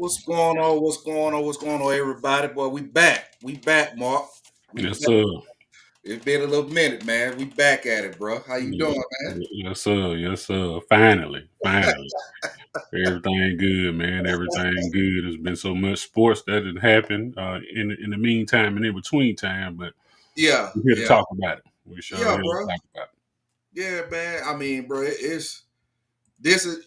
What's going on? What's going on? What's going on, everybody? Boy, we back. We back, Mark. We Yes, back. sir. It's been a little minute, man. We back at it, bro. How you doing, man? Yes, sir. Yes, sir. Finally. Everything good, man. Everything good. There's been so much sports that had happened in the meantime and in between time, but Yeah, we're here to yeah, talk about it. We're sure yeah, here to bro. talk about Yeah, man. I mean, bro, it's this is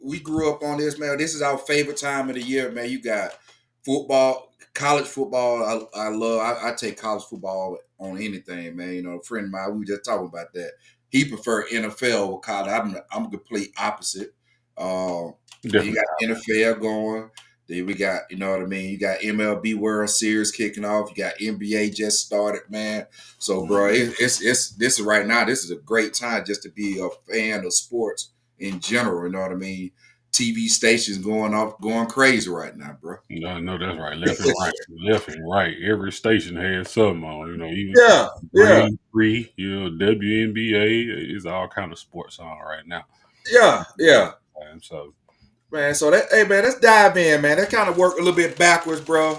we grew up on this, man. This is our favorite time of the year, man. You got football, college football. I love. I take college football on anything, man. A friend of mine, we were just talking about that. He prefer NFL with college. I'm a complete opposite. it. Then you Definitely. got NFL going. Then we got, you know what I mean. You got MLB World Series kicking off. You got NBA just started, man. So, bro, it's this is right now. This is a great time just to be a fan of sports in general. You know what I mean? TV stations going off, going crazy right now, bro. No, that's right. Left and right. Left and right. Every station has something on, even Yeah, yeah, Grand Prix, WNBA. It's all kind of sports on right now. yeah. And so, Man, so hey man, let's dive in, man. That kind of work a little bit backwards, bro.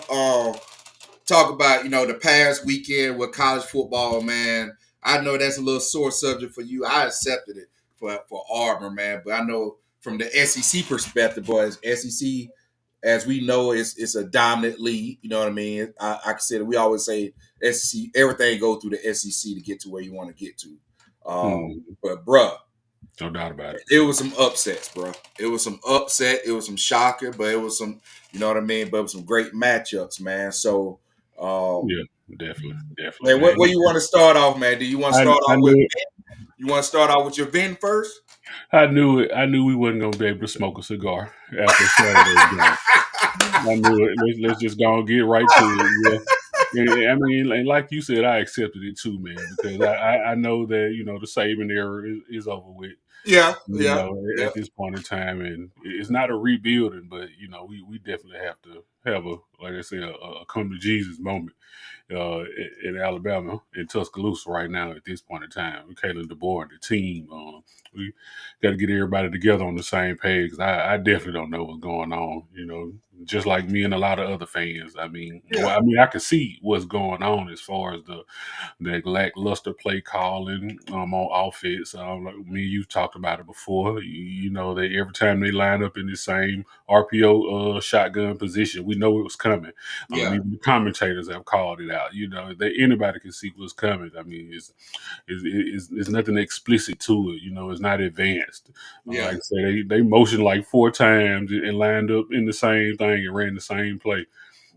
Talk about the past weekend with college football, man. I know that's a little sore subject for you. I accepted it for Auburn, man, but I know from the SEC perspective, boys, SEC, as we know, it's a dominant league. You know what I mean? I consider we always say SEC, everything go through the SEC to get to where you want to get to. hmm, But bruh, no doubt about it. it was some upsets, bro. It was some upset. It was some shocker, but it was some, you know what I mean. But it was some great matchups, man. So, Yeah, definitely, man, man. where you want to start off, man? Do you want to start I off with? knew it. You want to start off with your Vin first? I knew it. I knew we wasn't gonna be able to smoke a cigar after Saturday's game. I knew it. Let's just go and get right to it. Yeah. Yeah, I mean, and like you said, I accepted it too, man, because I know that the Saban era is over with. Yeah, You yeah, know, yeah, at this point in time, and it's not a rebuilding, but we definitely have to have a like I said a come to Jesus moment in Alabama in Tuscaloosa right now at this point in time. With Kalen DeBoer and the team, we got to get everybody together on the same page. 'Cause I definitely don't know what's going on. Just like me and a lot of other fans. yeah, I can see what's going on as far as the lackluster play calling on offense. Like me, you've talked about it before. You know that every time they line up in the same RPO shotgun position, we know it was coming. yeah, Even the commentators have called it out. That anybody can see what's coming. I mean, it's nothing explicit to it. It's not advanced. yeah, Like I say, they motioned like 4 times and lined up in the same thing and ran the same play.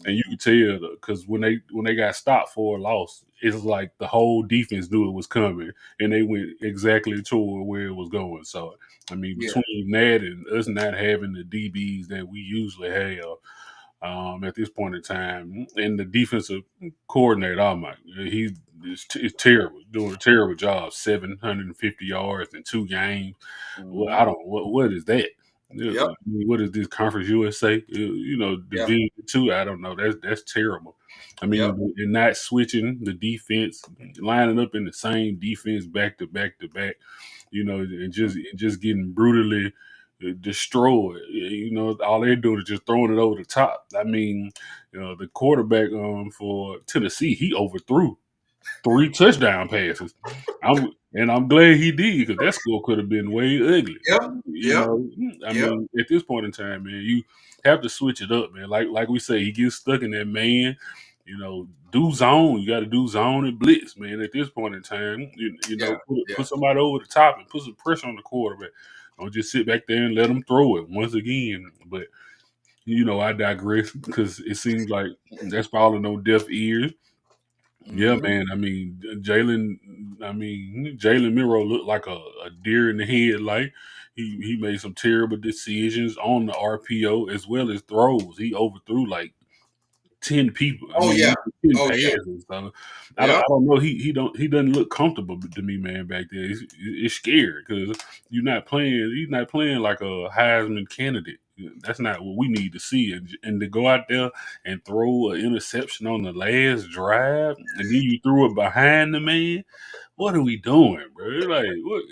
And you could tell because when they got stopped for a loss, it's like the whole defense knew it was coming, and they went exactly toward where it was going. So, I mean, yeah, between that and us not having the DBs that we usually have at this point in time, and the defensive coordinator, oh my, he is terrible, doing a terrible job. 750 yards in 2 games. Well, mm-hmm. I don't. What is that? Yep, I mean, what is this Conference USA? yeah, Division 2. I don't know. That's terrible. I yep, mean, and not switching the defense, lining up in the same defense back to back to back. And just getting brutally destroyed. All they're doing is just throwing it over the top. I mean, the quarterback for Tennessee, he overthrew 3 touchdown passes. I'm glad he did because that score could have been way ugly. yep, yep, I yep, mean, at this point in time, man, you have to switch it up, man. Like we say, he gets stuck in that man. Do zone. You got to do zone and blitz, man. At this point in time, yeah, put yeah, somebody over the top and put some pressure on the quarterback. Don't just sit back there and let them throw it once again. But I digress because it seems like that's falling on deaf ears. Yeah, mm-hmm. man. I mean, Jalen Miro looked like a deer in the headlight. He made some terrible decisions on the RPO as well as throws. He overthrew like 10 people. I Oh yeah, mean, 10 oh yeah, passes. So I yep, don't know. He doesn't look comfortable to me, man. Back there, it's scary because you're not playing. He's not playing like a Heisman candidate. That's not what we need to see. And to go out there and throw an interception on the last drive, and then you threw it behind the man. What are we doing, bro? Like, what?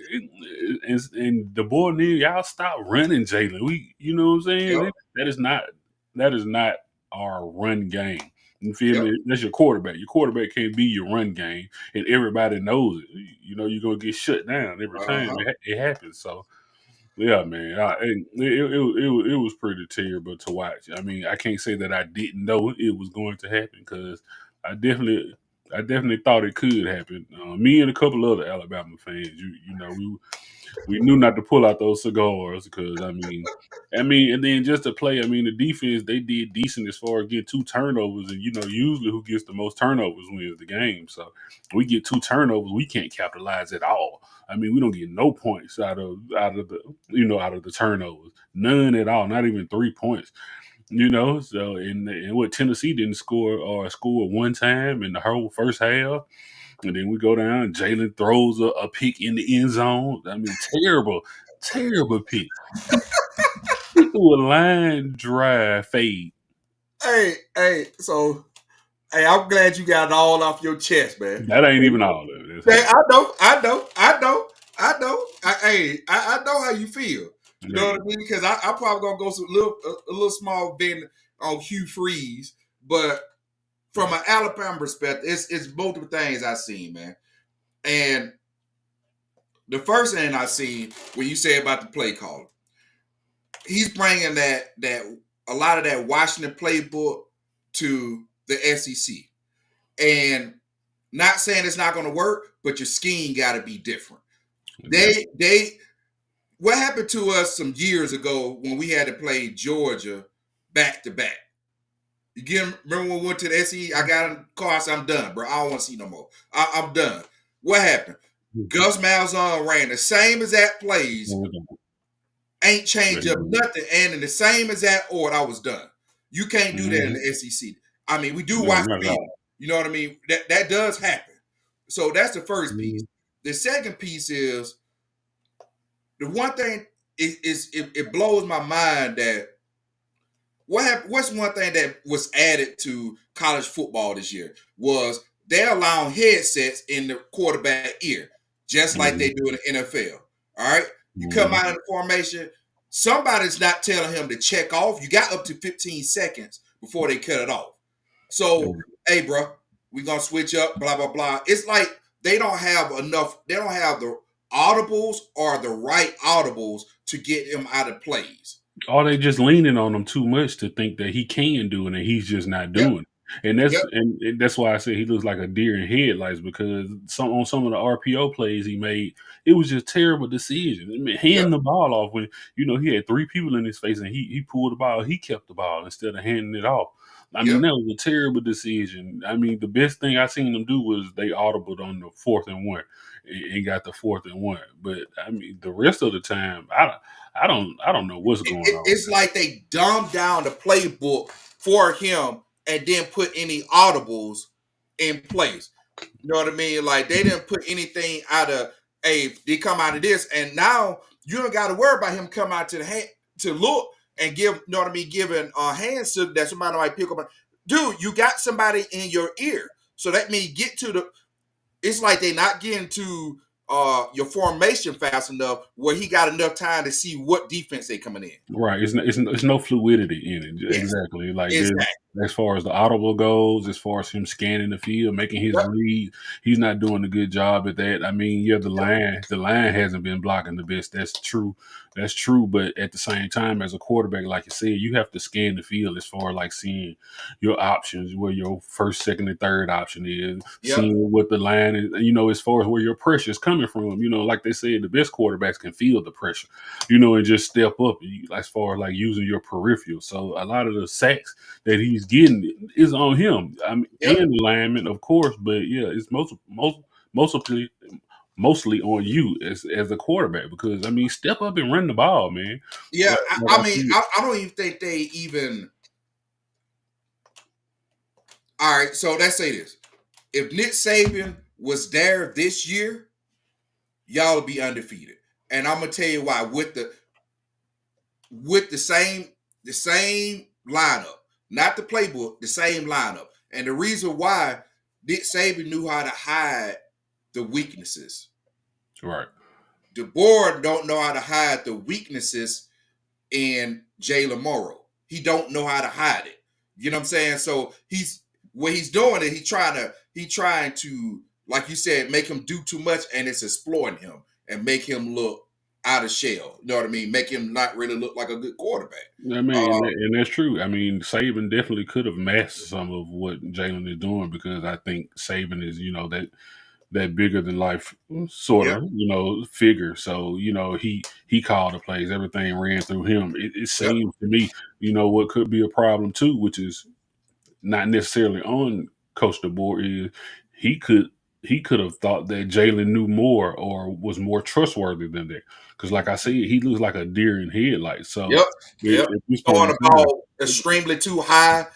And the boy, y'all stop running, Jalen. You know what I'm saying? yep, That is not. not our run game. You feel Yep. me? That's your quarterback. Your quarterback can't be your run game, and everybody knows it. You know, you're gonna get shut down every time Uh-huh. it happens. So yeah, man, it was pretty terrible to watch. I mean, I can't say that I didn't know it was going to happen because I definitely, I definitely thought it could happen. Me and a couple other Alabama fans, you know, we knew not to pull out those cigars because and then just to play, I mean, the defense they did decent as far as getting 2 turnovers, and you know, usually who gets the most turnovers wins the game. So we get 2 turnovers, we can't capitalize at all. I mean, we don't get no points out of the out of the turnovers, none at all, not even 3 points. You know, so and what Tennessee didn't score one time in the whole first half. And then we go down. Jalen throws a pick in the end zone. I mean, terrible, terrible pick. He threw a line drive fade. Hey, so hey, I'm glad you got it all off your chest, man. That ain't even all of it. Hey, I know how you feel. You know what I mean? Because I probably gonna go some a little small bend on Hugh Freeze, but from an Alabama perspective, it's multiple things I seen, man. And the first thing I seen when you say about the play call, he's bringing that a lot of that Washington playbook to the SEC, and not saying it's not going to work, but your scheme got to be different. They what happened to us some years ago when we had to play Georgia back to back. You remember when we went to the SEC? I got in the car, I said, I'm done, bro. I don't want to see no more. I'm done. What happened? Gus Malzahn ran the same exact plays, ain't changed up nothing, and in the same exact order, I was done. You can't do that in the SEC. I mean, we do watch film. You know what I mean? That does happen. So that's the first piece. The second piece is the one thing it blows my mind that what's one thing that was added to college football this year was they're allowing headsets in the quarterback ear, just like they do in the NFL. All right. You come out of the formation, somebody's not telling him to check off. You got up to 15 seconds before they cut it off. So, hey, bro, we're gonna switch up, blah, blah, blah. It's like they don't have the audibles or the right audibles to get him out of plays. Or they just leaning on him too much to think that he can do it and he's just not Yep. doing it. And that's why I say he looks like a deer in headlights because on some of the RPO plays he made, it was just terrible decision. I mean, handing the ball off when he had 3 people in his face and he pulled the ball, he kept the ball instead of handing it off. I mean, that was a terrible decision. I mean, the best thing I seen them do was they audibled on the 4th and 1 and got the 4th and 1. But I mean, the rest of the time, I don't know what's going on. It's like they dumbed down the playbook for him and didn't put any audibles in place. You know what I mean? Like they didn't put anything out of they come out of this, and now you don't got to worry about him come out to the hand to look and give. You know what I mean? Giving a hand signal that somebody might pick up. Dude, you got somebody in your ear, so that means get to the. It's like they not getting to your formation fast enough where he got enough time to see what defense they coming in. Right. It's no fluidity in it. Yes. Exactly. Like Exactly. as far as the audible goes, as far as him scanning the field, making his read, he's not doing a good job at that. I mean, yeah, the line hasn't been blocking the best. That's true. That's true. But at the same time, as a quarterback, like you said, you have to scan the field as far as like seeing your options, where your first, second, and third option is, seeing what the line is, as far as where your pressure is coming from. Like they said, the best quarterbacks can feel the pressure, and just step up as far as like using your peripheral. So a lot of the sacks that he's getting is on him. I mean, and the lineman, of course, but yeah, it's mostly on you as a quarterback because I mean, step up and run the ball, man. Yeah, I don't even think they even. All right, so let's say this: if Nick Saban was there this year, y'all would be undefeated, and I'm gonna tell you why. With the same lineup, not the playbook, the same lineup, and the reason why Nick Saban knew how to hide the weaknesses. Right. The board don't know how to hide the weaknesses in Jalen Morrow. he don't know how to hide it. You know what I'm saying? So what he's doing is he trying to, like you said, make him do too much, and it's exploiting him and make him look out of shell. You know what I mean? Make him not really look like a good quarterback. I mean, Uh, and that's true. I mean, Saban definitely could have masked some of what Jalen is doing because I think Saban is, that bigger than life sort yep, of, figure. So, he called the plays, everything ran through him. It yep, seems to me, what could be a problem too, which is not necessarily on Coach DeBoer, is he could he could have thought that Jalen knew more or was more trustworthy than that. Because, like I said, he looks like a deer in headlights. So, yep, yep. at this point Throwing in the time, ball extremely too high.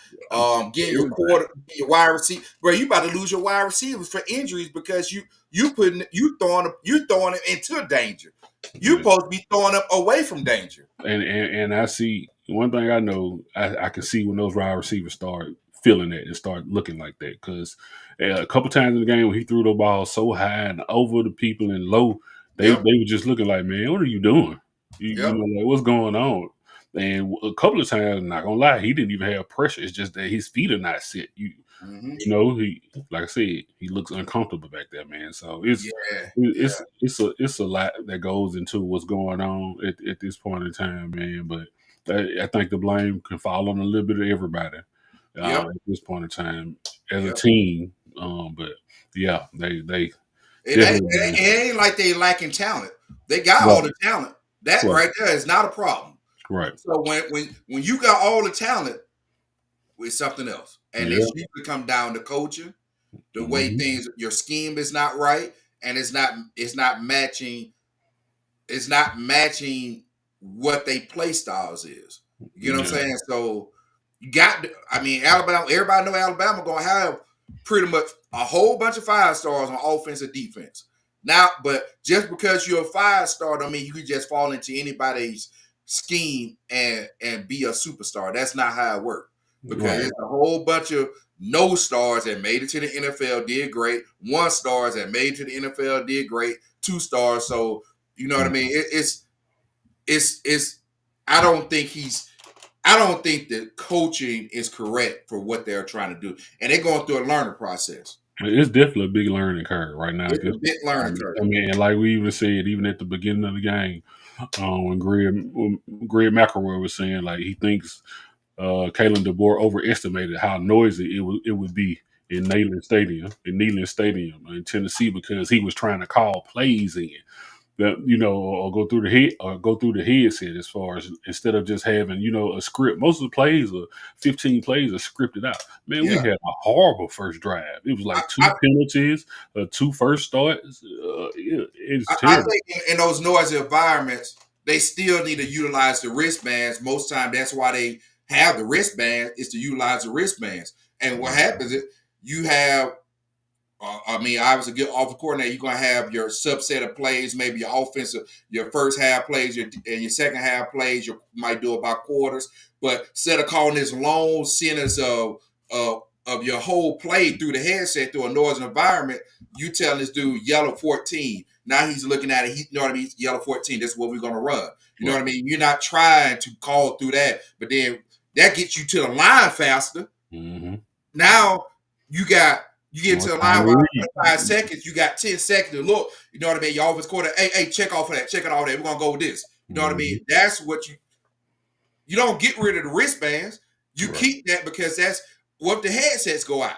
Getting everybody. your wide receiver, bro. You about to lose your wide receivers for injuries because you throwing them into danger. You Yeah. supposed to be throwing them away from danger. And I see one thing I know, I can see when those wide receivers start feeling that and start looking like that. Because a couple times in the game when he threw the ball so high and over the people and low, they Yep, were just looking like, man, what are you doing? yep. Like, what's going on? And a couple of times, I'm not gonna lie, he didn't even have pressure. It's just that his feet are not set. Hmm. He, like I said, he looks uncomfortable back there, man. So Yeah, yeah, it's a lot that goes into what's going on at this point in time, man. But I think the blame can fall on a little bit of everybody yep, at this point in time as a yep. team. But yeah, they It definitely ain't like they lacking talent. They got all right, the talent. That right, right there is not a problem. right, So when you got all the talent, it's something else, and yeah, it's usually come down to coaching, the way hmm, your scheme is not right, and it's not matching what they play styles is. You know what I'm yeah, saying? So you got I mean Alabama, everybody know Alabama gonna have pretty much a whole bunch of 5 stars on offense and defense. Now, but just because you're a 5 star don't mean you can just fall into anybody's scheme and be a superstar. That's not how it works. Because right. it's a whole bunch of no stars that made it to the NFL, did great. 1 stars that made it to the NFL, did great. 2 stars. So you know what I mean? It's. I don't think he's. I don't think the coaching is correct for what they're trying to do, and they're going through a learning process. It's definitely a big learning curve right now at It's a this big learning point. curve. I mean, and like we even said, even at the beginning of the game, when Greg McElroy was saying like he thinks Kalen DeBoer overestimated how noisy it would be in Neyland Stadium in Tennessee because he was trying to call plays in that or go through the headset as far as instead of just having a script. Most of the plays are 15 plays are scripted out. Man, we Yeah, had a horrible first drive. It was I, like I, two penalties, two first starts. It's I terrible. think in those noisy environments, they still need to utilize the wristbands. Most time, that's why they have the wristband is to utilize the wristbands. And what happens is you have I mean, obviously, get off the coordinator. You're gonna have your subset of plays, maybe your offensive, your first half plays, and your second half plays. You might do about quarters, but instead of calling this long sentence of your whole play through the headset through a noisy environment, you telling this dude yellow 14. Now he's looking at it. You know what I mean? Yellow 14. This is what we're gonna run. You know Right. what I mean? You're not trying to call through that, but then that gets you to the line faster. Mm-hmm. Now you got you get More to the time line to about read. 5 seconds. You got 10 seconds to look. You know what I mean? Your offense quarter, hey, check off of that. Check it all that. We're gonna go with this. You know what I Mm-hmm. mean? That's what you don't get rid of the wristbands. You Right. keep that because that's what the headsets go out.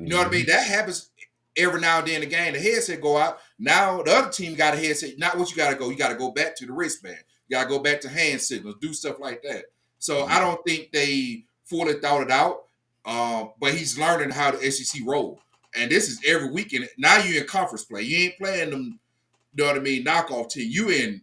You know what I Mm-hmm. mean? That happens every now and then in the game. The headset go out. Now the other team got a headset. Not what you gotta go. You gotta go back to the wristband. You gotta go back to hand signals, do stuff like that. So I don't think they fully thought it out. But he's learning how the SEC roll. And this is every weekend. Now you're in conference play. You ain't playing them, you know what I mean, knockoff team. You in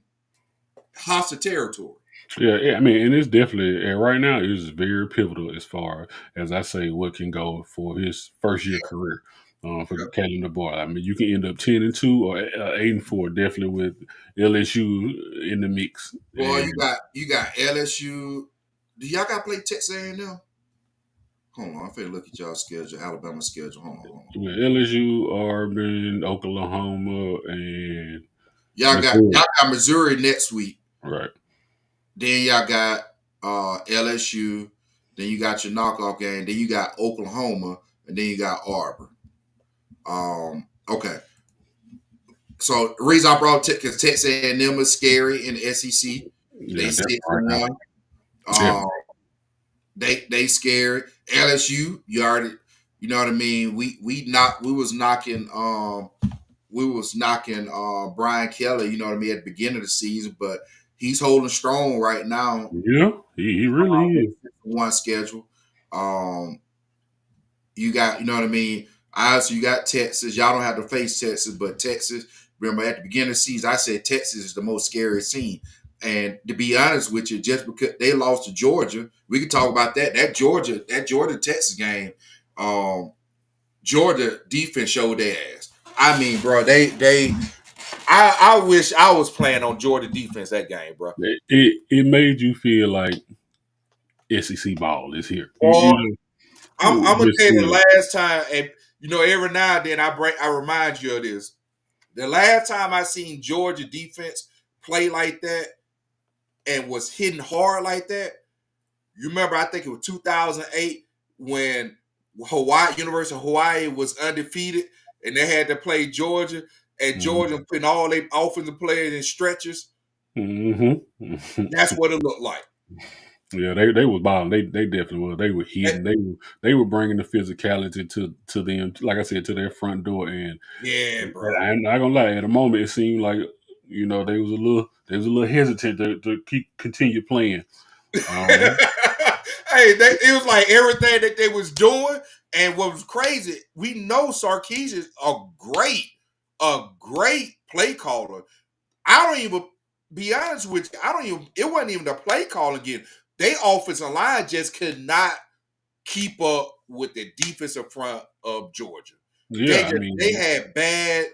hostile territory. Yeah. I mean, and it's definitely and right now it's very pivotal as far as I say what can go for his first year career. For Yeah. Kalen DeBoer, I mean, you can end up 10-2 or 8-4, definitely with LSU in the mix. Boy, you And got you got LSU. Do y'all got to play Texas A&M? Hold on, I'm finna look at y'all schedule, Alabama schedule. Hold on, hold on. with LSU, Auburn, Oklahoma, and Y'all got Missouri, Missouri next week. right? Then y'all got LSU. Then you got your knockoff game. Then you got Oklahoma, and then you got Auburn. Okay. So the reason I brought because Texas A&M is scary in the SEC. Yeah, They that's 6-1. right. Um, they scared LSU. You already, you know what I mean. We was knocking Brian Kelly. You know what I mean at the beginning of the season, but he's holding strong right now. Yeah, he really is. One schedule. You got, you know what I mean? Obviously, you got Texas. Y'all don't have to face Texas, but Texas, remember at the beginning of the season, I said Texas is the most scary team. And to be honest with you, just because they lost to Georgia, we can talk about that. That Georgia Texas game, Georgia defense showed their ass. I mean, bro, I wish I was playing on Georgia defense that game, bro. It made you feel like SEC ball is here. Or I'm gonna Just tell you the feel it. last time, and you know, every now and then I remind you of this. The last time I seen Georgia defense play like that and was hitting hard like that, you remember? I think it was 2008 when University of Hawaii was undefeated and they had to play Georgia, and Georgia putting all their offensive players in stretchers. Mm-hmm. That's what it looked like. Yeah, they was balling. They definitely were. They were hitting. They were bringing the physicality to them. Like I said, to their front door. And Yeah, bro. I'm not gonna lie. At the moment, it seemed like they was a little hesitant to continue playing. Um, Hey, it was like everything that they was doing, and what was crazy, we know Sarkisian is a great play caller. I don't even be honest with you. I don't even. It wasn't even the play calling again. They offensive line just could not keep up with the defensive front of Georgia. yeah, I They mean, had bad.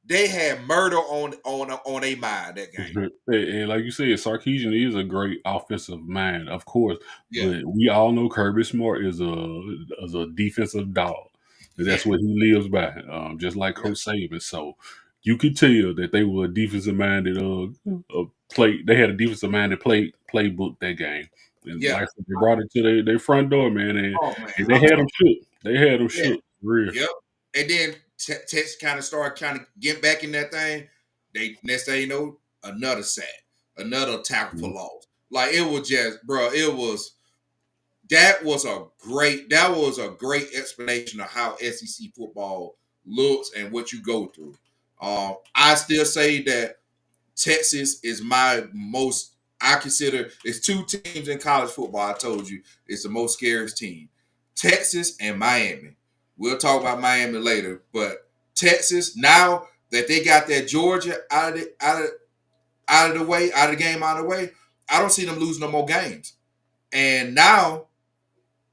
They had murder on a mind that game. and like you said, Sarkisian is a great offensive mind, of course. Yeah, But we all know Kirby Smart is a defensive dog. yeah, That's what he lives by, just like yeah, Coach Saban. So you could tell that they were a defensive minded play. They had a defensive minded playbook that game. And yeah. like I said, they brought it to their front door, man, Oh man, and they I'm had talking. them shook. They had them Yeah, shook, for real. yep. And then Texas kind of started kind of get back in that thing. They next thing you know, another sack, another tackle for Mhm. loss. Like it was just, bro. That was a great explanation of how SEC football looks and what you go through. I still say that Texas is my most. I consider it's two teams in college football. I told you it's the most scariest team, Texas and Miami. We'll talk about Miami later, but Texas now that they got that Georgia out of the way, out of the game, out of the way, I don't see them losing no more games. And now,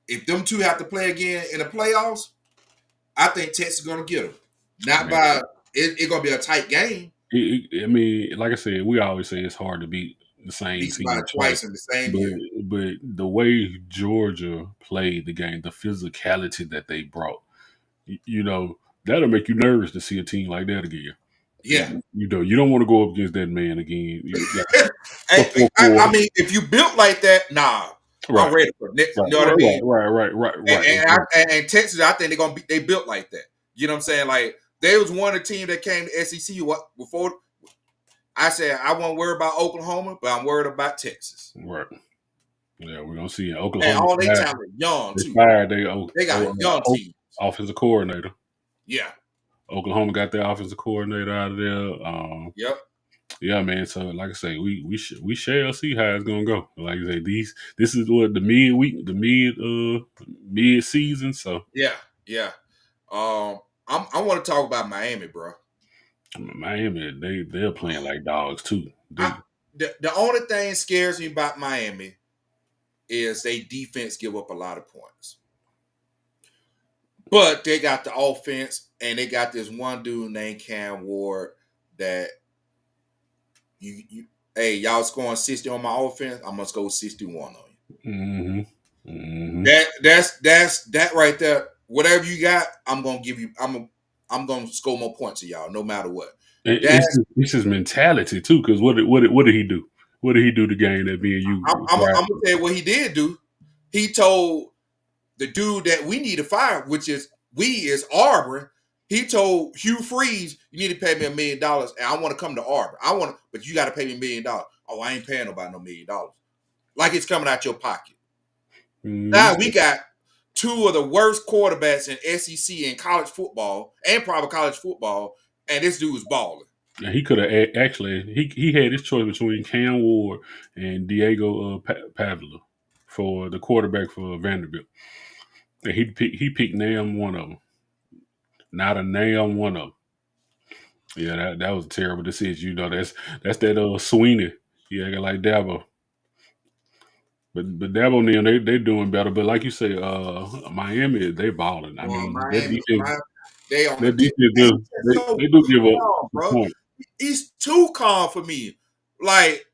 if them two have to play again in the playoffs, I think Texas is going to get them. Not Man, by it's going to be a tight game. I mean, like I said, we always say it's hard to beat the same Beat somebody team twice. twice in the same But year. but the way Georgia played the game, the physicality that they brought, you know, that'll make you nervous to see a team like that again. Yeah. You don't want to go up against that man again. You got I, for four I quarters. mean, if you built like that, nah, I'm Right, ready for next. right, You know what I right, mean? right. And Texas, I think they're gonna be they built like that. You know what I'm saying? Like they was one of the team that came to SEC before. I said I won't worry about Oklahoma, but I'm worried about Texas. Right. Yeah, we're gonna see in And Oklahoma. all they talent young They too. fired They got young teams. offensive coordinator. Yeah. Oklahoma got their offensive coordinator out of there. Yep. Yeah, man. So, like I say, we shall see how it's gonna go. Like I say, this is what the mid season. So Yeah. Yeah. I want to talk about Miami, bro. Miami, they're playing like dogs too. I, They the only thing scares me about Miami is they defense give up a lot of points. But they got the offense, and they got this one dude named Cam Ward that you hey, y'all scoring 60 on my offense, I'm gonna score 61 on you. hmm hmm That right there. Whatever you got, I'm gonna give you. I'm gonna score more points to y'all, no matter what. it's That's it's his mentality too. Because what did he do? What did he do to gain that being you? I'm gonna tell you what he did do. He told the dude that we need to fire, which is Auburn. He told Hugh Freeze, "You need to pay me $1 million, and I want to come to Auburn. But you got to pay me $1 million." Oh, I ain't paying nobody no $1 million. Like it's coming out your pocket. Mm-hmm. Now we got two of the worst quarterbacks in SEC and college football, and probably college football, and this dude's balling. And he could have actually he had his choice between Cam Ward and Diego Pavila for the quarterback for Vanderbilt. And he picked name one of them. Not a name one of them. Yeah, that was a terrible decision. You know, that's that Sweeney. Yeah, like Dabo. But Dabo and them, they doing better. But like you say, Miami, they balling. I mean, Miami, they on the that defense they do give up calm, the bro. point. He's too calm for me. Like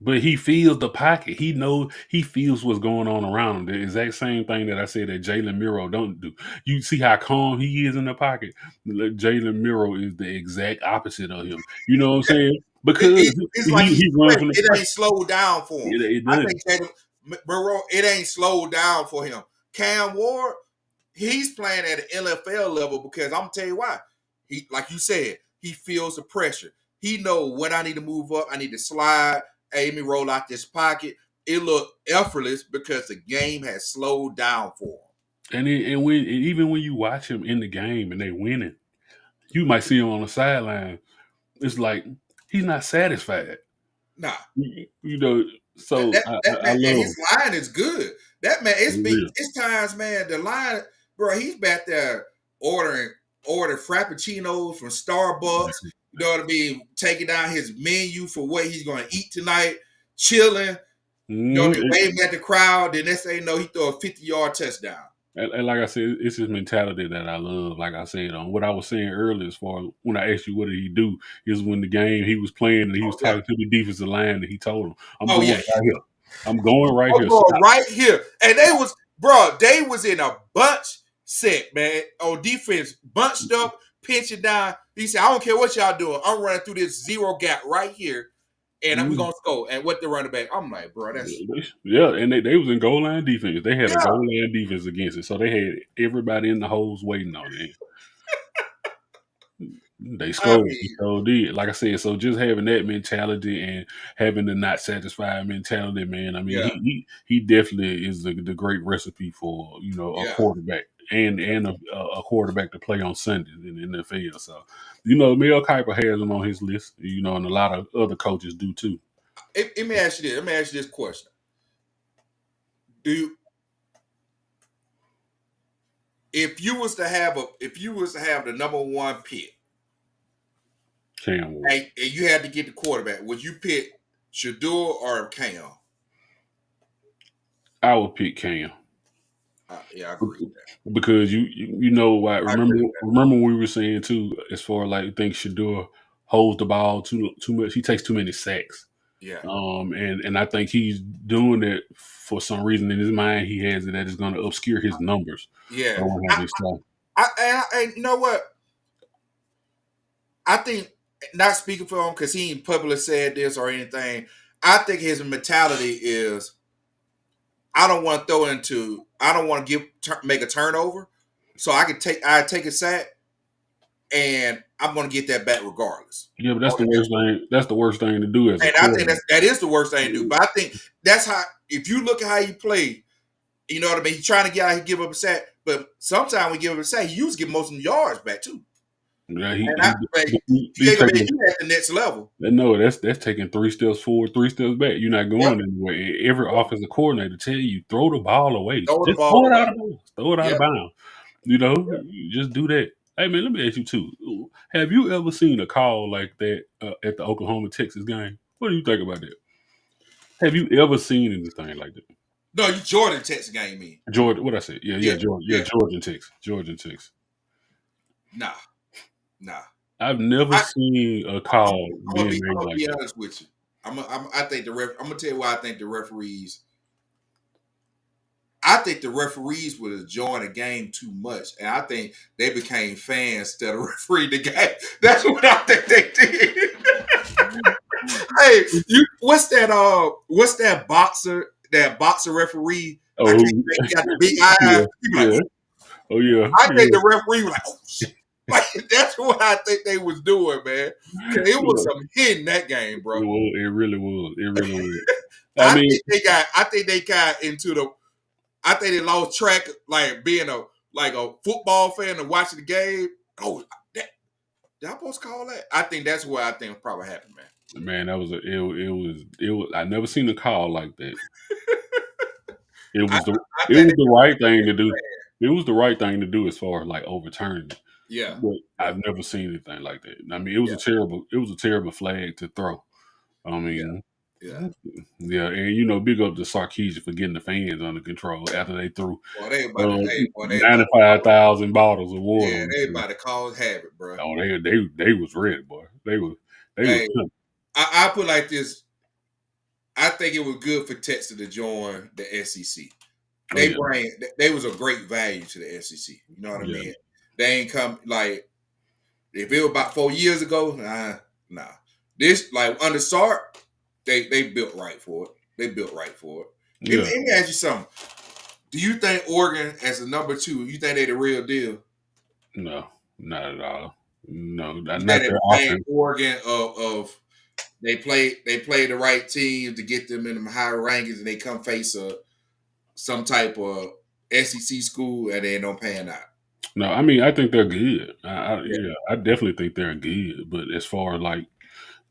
But he feels the pocket. He feels what's going on around him. The exact same thing that I said that Jalen Miro don't do. You see how calm he is in the pocket. Jalen Miro is the exact opposite of him. You know what I'm saying? Because it's like he runs from the it pressure. ain't slowed down for him. It I does. think Jalen Miro, it ain't slowed down for him. Cam Ward, he's playing at an NFL level because I'm gonna tell you why. He, like you said, he feels the pressure. He know when I need to move up, I need to slide. Hey, let me roll out this pocket. It looked effortless because the game has slowed down for him. And even when you watch him in the game and they winning, you might see him on the sideline. It's like he's not satisfied. Nah, you know. So that I man, love and his line is good. That man, him. it's times, man. The line, bro, he's back there ordering frappuccinos from Starbucks. You know what I mean? Taking down his menu for what he's going to eat tonight, chilling. You know what I mean? Waving at the crowd. Then next thing you know, he throw a 50-yard touchdown. And like I said, it's his mentality that I love. Like I said, what I was saying earlier, as far as when I asked you what did he do, is when the game he was playing and he was talking to the defensive line and he told him, "I'm going right here. I'm going right here. Going right here." And they was in a bunch set, man, on defense, bunched up, pinching down. He said, "I don't care what y'all doing. I'm running through this zero gap right here, and we're gonna score." And what the running back? I'm like, bro, that's and they was in goal line defense. They had a goal line defense against it, so they had everybody in the holes waiting on it. They scored. So did. Like I said, so just having that mentality and having the not satisfied mentality, man. I mean, he definitely is the great recipe for a quarterback and a quarterback to play on Sundays in the NFL. So Mel Kiper has him on his list. And a lot of other coaches do too. Let me ask you this question: if you was to have the number one pick, Cam Ward, and you had to get the quarterback, would you pick Shador or Cam? I would pick Cam. Yeah, I agree with that. Because you know what? Remember we were saying too, as far as like I think Shador holds the ball too much. He takes too many sacks. Yeah. And I think he's doing it for some reason in his mind. He has it that is going to obscure his numbers. Yeah. I you know what? I think, not speaking for him because he ain't publicly said this or anything. I think his mentality is, I don't want to make a turnover, so I take a sack, and I'm going to get that back regardless. Yeah, but that's the worst thing. That's the worst thing to do. I think that is the worst thing to do. But I think that's how. If you look at how he played, you know what I mean. He's trying to get out. He give up a sack, but sometimes when he give up a sack, he used to get most of the yards back too. Yeah, you at the next level. No, that's taking 3 steps forward, 3 steps back. You're not going anywhere. Every offensive coordinator tell you throw the ball away. Throw it out of bounds. Throw it out of bounds. You just do that. Hey man, let me ask you too. Have you ever seen a call like that at the Oklahoma-Texas game? What do you think about that? Have you ever seen anything like that? No, you Jordan Texas game, me. Jordan, what I said? Georgia Texas. Nah. I've never seen a call being made like that. I'm gonna be honest with you. I think I'm gonna tell you why I think the referees. I think the referees would enjoy the game too much, and I think they became fans instead of refereeing the game. That's what I think they did. Hey, what's that boxer? That boxer referee? I Oh, can't think. He got the big eyes. yeah, He be like, yeah. Oh, yeah, I think yeah. the referee was like, oh shit. Like that's what I think they was doing, man. Cause it was Yeah. some hit in that game, bro. It really was. It really was. I I mean, think they got into the. I think they lost track, like being a football fan and watching the game. Oh, y'all supposed to call that? I think that's what I think probably happened, man. man, that was it was. I never seen a call like that. It I, was the I it think was they the were right thing to like, do. It was the right thing to do as far as like overturning it. yeah, But yeah, I've never seen anything like that. I mean, yeah, it was a terrible flag to throw. I yeah, mean, yeah. yeah, and big up to Sarkeesian for getting the fans under control after they threw Boy, they about to, hey, boy, they about to call, 95,000 bottles of water yeah, on they the field. about to cause havoc, bro. Oh, they was ready, boy. They was Hey, I put like this. I think it was good for Texas to join the SEC. oh yeah, They was a great value to the SEC. You know what I yeah, mean? They ain't come like if it was about 4 years ago, nah. This like under Sark, they built right for it. They built right for it. Let me, yeah. let me ask you something. Do you think Oregon as a number 2, you think they the real deal? No, not at all. No, You not think they their the same offense. Oregon of they play the right team to get them in them higher rankings and they come face some type of SEC school and they don't pan out. No, I mean I think they're good. Yeah. Yeah, I definitely think they're good. But as far as like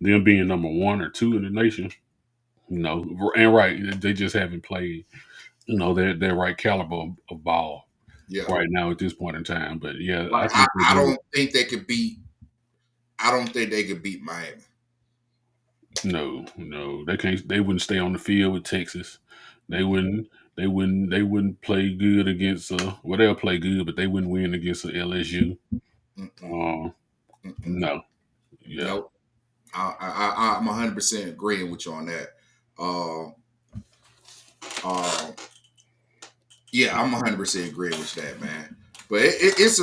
them being number 1 or 2 in the nation, no, and right, they just haven't played. Their right caliber of ball Yeah. right now at this point in time. But yeah, I Like think they're I good. don't think they could beat I don't think they could beat Miami. No, they can't. They wouldn't stay on the field with Texas. They wouldn't. They wouldn't play good against. Well, they'll play good, but they wouldn't win against LSU. Mm-mm, Uh, mm-mm. no. Yeah. Nope. I'm 100% agreeing with you on that. Uh, uh, yeah, I'm 100% agreeing with that, man. But it's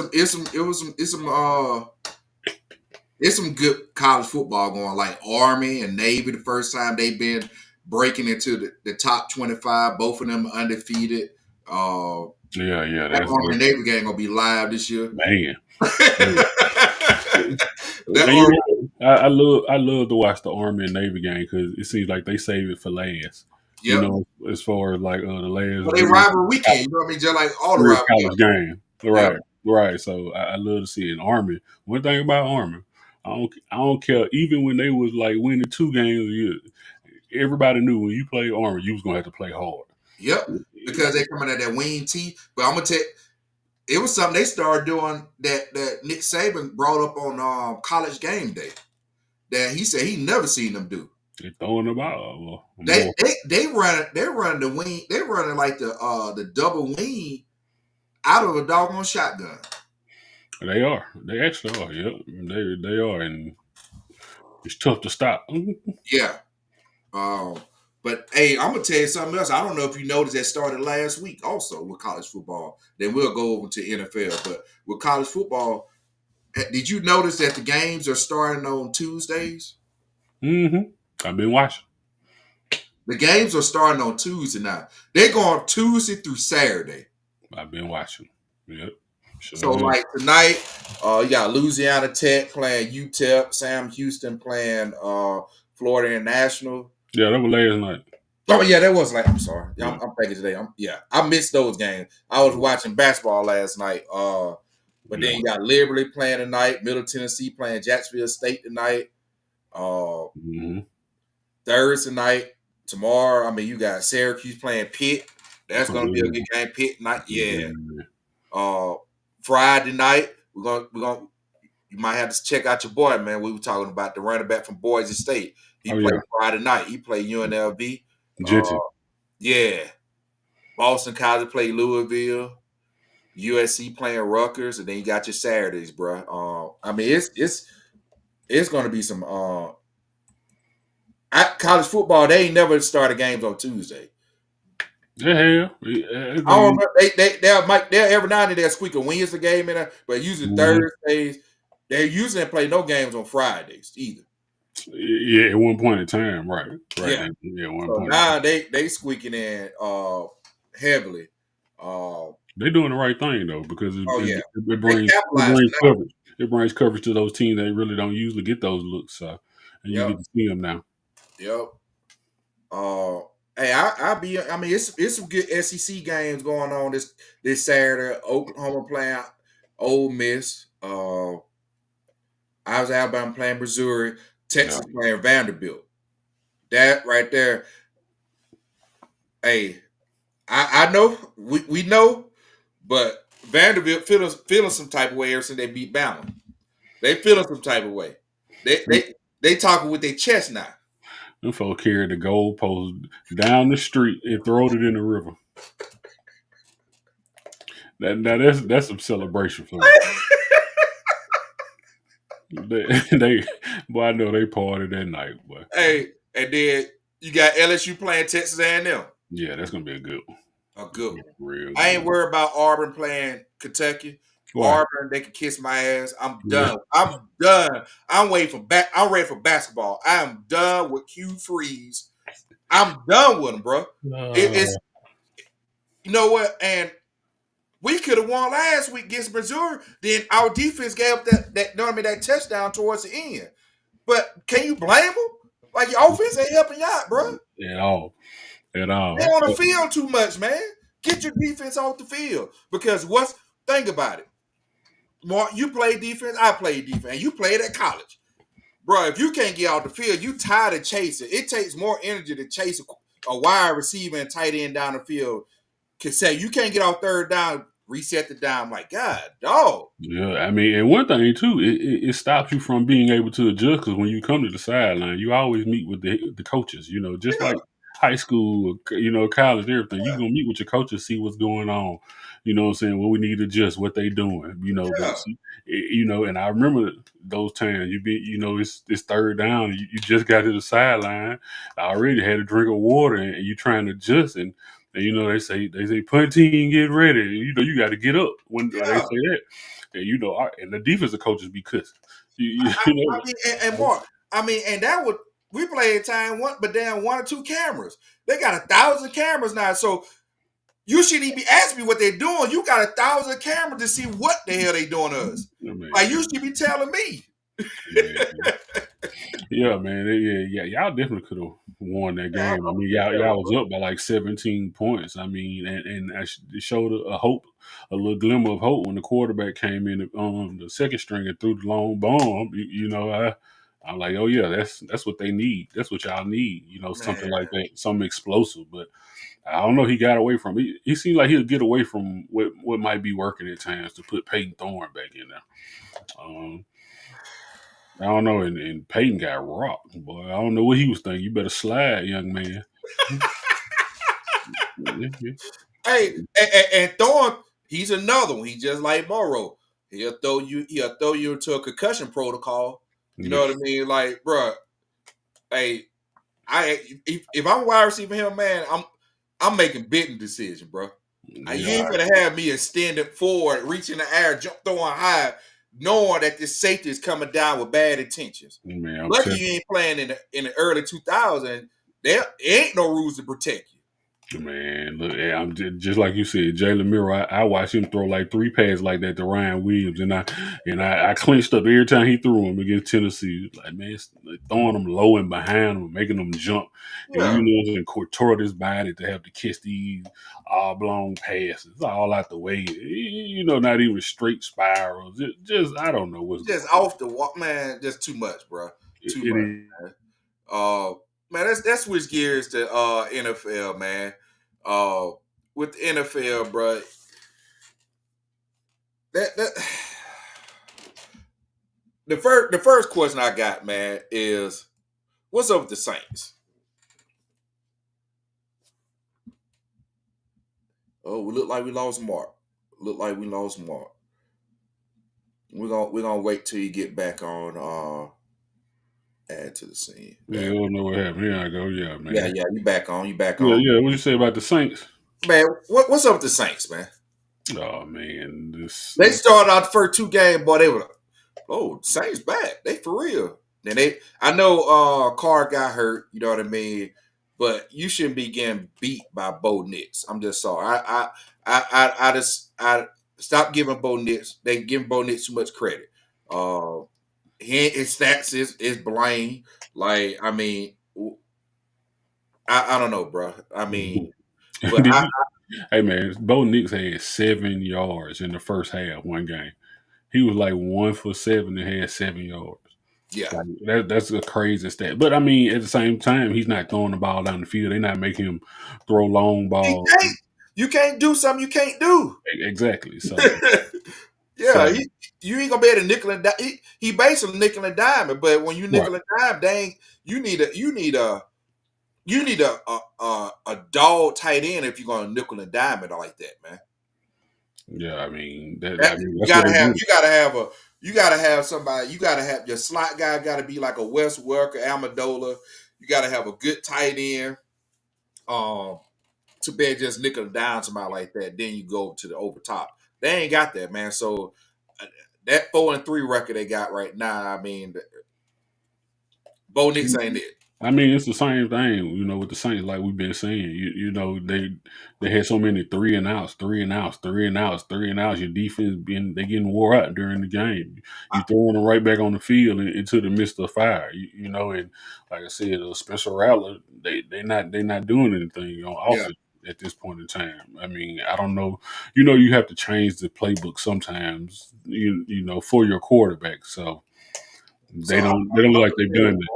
some good college football going. Like Army and Navy, the first time they've been breaking into the top 25. Both of them undefeated. Uh, Yeah. that That's Army and Navy game gonna be live this year. man. That And Army, I love to watch the Army and Navy game because it seems like they save it for last. yep. As far as like the Well, last they rival weekend. You know what I mean? Just like all the real rival college games. game. Yep. Right. So I love to see it. Army. One thing about Army, I don't care. Even when they was like winning 2 games a year, everybody knew when you play Army, you was gonna have to play hard. Yep. Because they coming at that wing T. But I'm gonna tell you, it was something they started doing that Nick Saban brought up on college game day. That he said he never seen them do. They throwing the ball They more. they they run the wing. They running like the double wing out of a doggone shotgun. They are. They actually are. Yep. They are, and it's tough to stop. Yeah. Um, but hey, I'm gonna tell you something else. I don't know if you noticed that started last week also with college football. Then we'll go over to NFL. But with college football, did you notice that the games are starting on Tuesdays? Mm-hmm. I've been watching. The games are starting on Tuesday now. They're going Tuesday through Saturday. I've been watching. Yep. So Sure is. like tonight, you got Louisiana Tech playing UTEP, Sam Houston playing Florida International. Yeah, that was last night. Oh yeah, that was like I'm sorry. Yeah, Yeah. I'm thinking today. I missed those games. I was watching basketball last night. But Yeah. then you got Liberty playing tonight, Middle Tennessee playing Jacksonville State tonight. Mm-hmm. Thursday night, tomorrow. I mean, you got Syracuse playing Pitt. That's gonna be a good game. Pitt night, yeah. Friday night, we're gonna you might have to check out your boy, man. We were talking about the running back from Boise State. He Oh played yeah. Friday night. He played UNLV. Jetty. Yeah. Boston College played Louisville. USC playing Rutgers, and then you got your Saturdays, bro. I mean, it's gonna be some college football. They ain't never started games on Tuesday. Yeah. I don't remember. They'll every now and then they'll squeak a Wednesday game in there, but usually Mm-hmm. Thursdays. They usually play no games on Fridays either. Yeah, at one point in time, right. Yeah. Yeah, at one So point. now they squeaking in heavily. They're doing the right thing though, because it, Oh it, yeah, it they brings it capitalizing brings now. coverage. It brings coverage to those teams that really don't usually get those looks. So, and you Yep, get to see them now. yep. Uh, hey, I be. I mean, it's some good SEC games going on this Saturday. Oklahoma playing Ole Miss. I was Alabama playing Missouri. Yeah, Texas playing Vanderbilt. That right there. Hey, I know we know, but Vanderbilt feeling some type of way ever since they beat Bama. They feeling some type of way. They them, they they talking with their chest now. them folk carried the goalpost down the street and throwed it in the river. Now that's some celebration for them. They boy, I know they partied that night, boy. Hey, and then you got LSU playing Texas A&M. Yeah, that's gonna be a good one. A That's good gonna be one. a real I good ain't one. worried about Auburn playing Kentucky. Why? Auburn, they can kiss my ass. I'm Yeah. done. I'm done. I'm waiting for back. I'm ready for basketball. I am done with Q Freeze. I'm done with them, bro. It's Uh, you know what, and we could have won last week against Missouri. Then our defense gave up that touchdown towards the end. But can you blame them? Like your offense ain't helping you out, bro. at all. At They all. on the field too much, man. Get your defense off the field because think about it. Mark, you play defense, I play defense, and you played at college, bro. If you can't get off the field, you tired of chasing. It takes more energy to chase a wide receiver and tight end down the field. Cause say you can't get off third down, reset the down. Like God, dog. Yeah, I mean, and one thing too, it stops you from being able to adjust because when you come to the sideline, you always meet with the coaches. You know, just Yeah, like high school, college, everything. You gonna meet with your coaches, see what's going on. You know what I'm saying? What we need to adjust, what they doing. You know, but yeah, see, and I remember those times. It's third down. You just got to the sideline. I already had a drink of water, and you trying to adjust and they say punt team get ready. You got to get up when they yeah. say that. And and the defensive coaches be cussing. I mean, and Mark, I mean, and that would we played time one, but then one or two cameras. They got 1,000 cameras now, so you shouldn't even be asking me what they're doing. You got 1,000 cameras to see what the hell they doing to us. Like you man, should be telling me. man. Yeah, man. Y'all definitely could have won that game. I mean, y'all was up by like 17 points. I mean, it showed a hope, a little glimmer of hope when the quarterback came in on the second string and threw the long bomb. I'm like, oh yeah, that's what they need. That's what y'all need. Something Man, like that, something explosive. But I don't know. He got away from it. He seemed like he'll get away from what might be working at times to put Peyton Thorne back in there. Um, I don't know, and Peyton got rocked, boy. I don't know what he was thinking. You better slide, young man. Yeah, hey, and Thorne, he's another one. He's just like Morrow. He'll throw you into a concussion protocol. You know yeah, what I mean? Like, bro, hey, if I'm wide receiver him, man, I'm making betting decisions, bro. You yeah. ain't gonna have me extended forward, reaching the air, jump throwing high, knowing that this safety is coming down with bad intentions. Man, I'm Lucky telling you ain't playing in the early 2000s. There ain't no rules to protect you. you, man. Look, I'm just like you said, Jalen Miro. I watched him throw like 3 passes like that to Ryan Williams, and I clinched up every time he threw him against Tennessee. Like, man, throwing them low and behind him, making them jump, Yeah, and contort his body to have to kiss these oblong passes. It's all out the way. Not even straight spirals. It just I don't know what's just going on. off the walk, man. Just too much, bro. Too It much, is. man. Man, let's switch gears to NFL, man. Uh, with the NFL, bro. That the first question I got, man, is what's up with the Saints? Oh, we look like we lost Mark. Look like we lost Mark. We're gonna wait till you get back on. Add to the scene. Yeah, I don't know what happened. Here I go. Yeah, Yeah, man. yeah. You back on. You back Yeah, on. yeah. What you say about the Saints? Man, what's up with the Saints, man? Oh man, this They started out the first two games, boy. They were, oh, Saints back. They for real. And I know Carr got hurt, you know what I mean, but you shouldn't be getting beat by Bo Nix. I'm just sorry. I stop giving Bo Nix. They giving Bo Nix too much credit. His stats is blame. Like I mean, I don't know, bro. I mean, but Did you, hey man, Bo Nix had 7 yards in the first half one game. He was like 1 for 7 and had 7 yards. yeah, Like that's a crazy stat. But I mean, at the same time, he's not throwing the ball down the field. They're not making him throw long he balls. can't. You can't do something you can't do. Exactly. So Yeah, so you ain't gonna be able to nickel and dime. He basically nickel and dime, but when you right. nickel and dime, dang, you need a dog tight end if you're gonna nickel and dime it like that, man. Yeah, I mean You that's what gotta they have do. you gotta have somebody. You gotta have your slot guy. Got to be like a Wes Welker, Amendola. You gotta have a good tight end. Um, to be able to just nickel and dime somebody like that. Then you go to the over top. They ain't got that, man. So that 4-3 record they got right now. I mean, Bo Nix ain't it. I mean, it's the same thing, with the Saints, like we've been saying. They had so many three and outs, three and outs, three and outs, three and outs. Your defense they getting wore out during the game. You throwing them right back on the field into the midst of fire. And like I said, a special rattler, they not doing anything on Yeah. offense at this point in time. I mean, I don't know. You have to change the playbook sometimes. For your quarterback. So So they don't look like they've done that.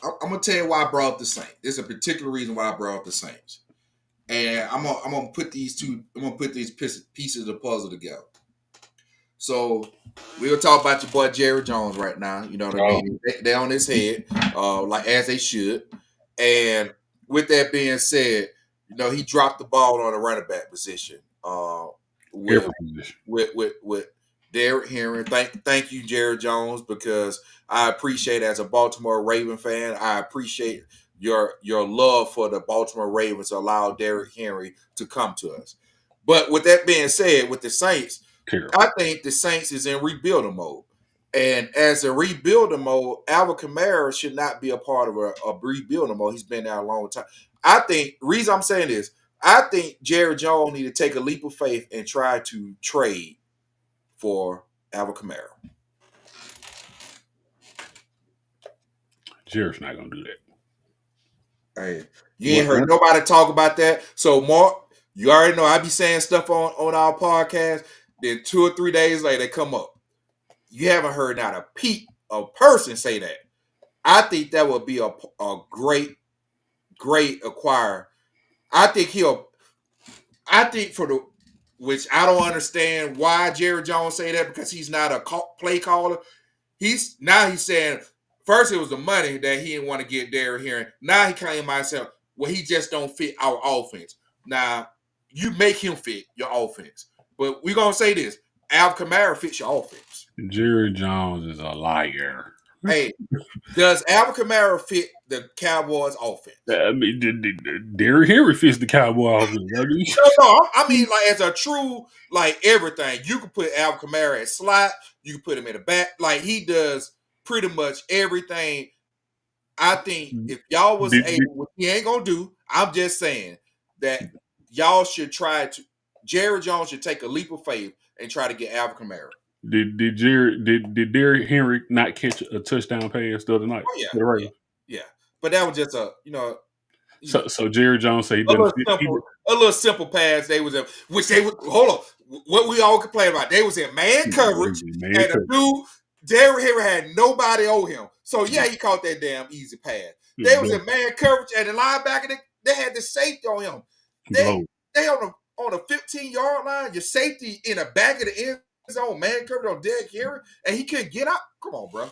I'm gonna tell you why I brought up the Saints. There's a particular reason why I brought up the Saints, and I'm gonna put these pieces of the puzzle together. So we'll talk about your boy Jerry Jones right now. You know what I Oh, mean? They on his head, like as they should. And with that being said, he dropped the ball on the running back position. With every position. with Derrick Henry. Thank you, Jerry Jones, because I appreciate as a Baltimore Raven fan, I appreciate your love for the Baltimore Ravens to allow Derrick Henry to come to us. But with that being said, with the Saints, Terrible. I think the Saints is in rebuilding mode. And as a rebuilding mode, Alvin Kamara should not be a part of a rebuilding mode. He's been there a long time. I think reason I'm saying this, I think Jerry Jones need to take a leap of faith and try to trade for Alvin Kamara. Jerry's not gonna do that. Hey, you ain't What? heard What? nobody talk about that. So Mark, you already know I be saying stuff on our podcast. Then 2 or 3 days later, they come up. You haven't heard not a person say that. I think that would be a great acquire. I think for the which I don't understand why Jerry Jones say that because he's not a play caller. He's saying first it was the money that he didn't want to get Derrick Henry. Now he claimed myself, well, he just don't fit our offense. Now you make him fit your offense, but we're gonna say this: Alvin Kamara fits your offense. Jerry Jones is a liar. Hey, does Alvin Kamara fit the Cowboys offense? I mean, Derrick Henry fits the Cowboy offense. No. I mean, like as a true like everything, you can put Alvin Kamara at slot. You can put him in the back. Like he does pretty much everything. I think if y'all was Did, able, which he ain't gonna do. I'm just saying that y'all should try to. Jerry Jones should take a leap of faith and try to get Alvin Kamara. did Derrick Henry not catch a touchdown pass the other night Oh yeah, for the Ravens? yeah. But that was just So Jerry Jones said he a doesn't little fit. simple, a little simple pass. They was in, which they would hold on. What we all complain about, they was in man coverage, Man, and the dude Derrick Henry had nobody on him. So yeah, he caught that damn easy pass. They was in man coverage, and the linebacker they had the safety on him. blow. They on a 15-yard line. Your safety in the back of the end zone, man coverage on Derrick Henry, and he couldn't get out. Come on, bro.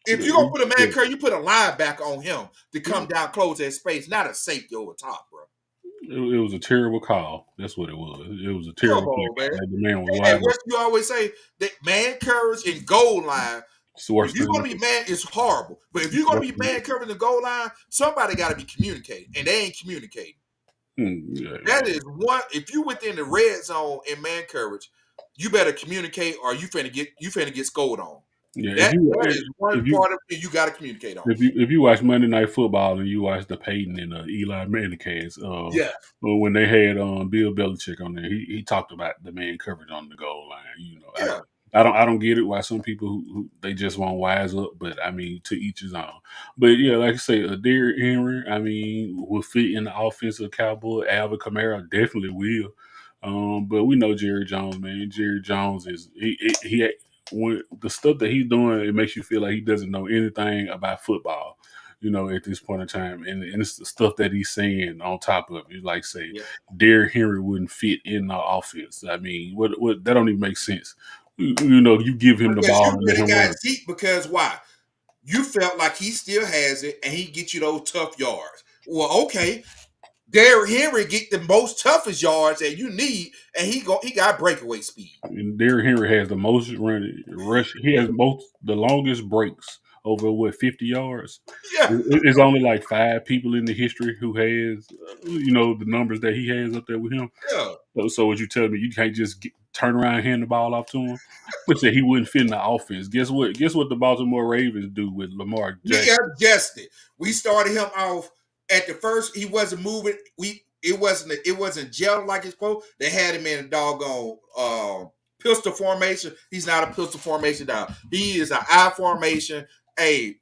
If you're gonna put a man coverage, you put a linebacker on him to come down close that space, not a safety over top, bro. It was a terrible call. That's what it was. It was a Come terrible on, play. man. Like, the man was And wide what you always say, that man coverage and goal line. It's the worst If you're thing. gonna be man, it's horrible. But if you're gonna be man coverage the goal line, somebody got to be communicating, and they ain't communicating. Yeah. That is one. If you within the red zone in man coverage, you better communicate, or you finna get scored on. Yeah, That is one if you part of it you got to communicate on. if you watch Monday Night Football and you watch the Peyton and Eli Manning cast, Yeah, well, when they had Bill Belichick on there, he talked about the man coverage on the goal line. You know, yeah. I don't get it why some people who they just won't wise up, but I mean to each his own. But yeah, like I say, Derrick Henry, I mean, will fit in the offensive Cowboy. Alvin Kamara definitely will. But we know Jerry Jones, man. Jerry Jones is he when the stuff that he's doing, it makes you feel like he doesn't know anything about football. You know, at this point in time, and it's the stuff that he's saying on top of it. Like say, Yeah. Derrick Henry wouldn't fit in the offense. I mean, what that don't even make sense. You know, you give him the Because ball you and let really him got run. Zeke because why? You felt like he still has it and he get you those tough yards. Well, okay. Derrick Henry get the most toughest yards that you need, and he got breakaway speed. I mean, Derrick Henry has the most rush. He has the longest breaks over 50 yards. Yeah, It's only like 5 people in the history who has, the numbers that he has up there with him. yeah. So what you tell me, you can't just turn around and hand the ball off to him? But say he wouldn't fit in the offense. Guess what? Guess what the Baltimore Ravens do with Lamar We Jackson? adjusted. We started him off at the first. He wasn't moving. It wasn't gel like it's supposed. They had him in a doggone pistol formation. He's not a pistol formation down. He is an I formation. A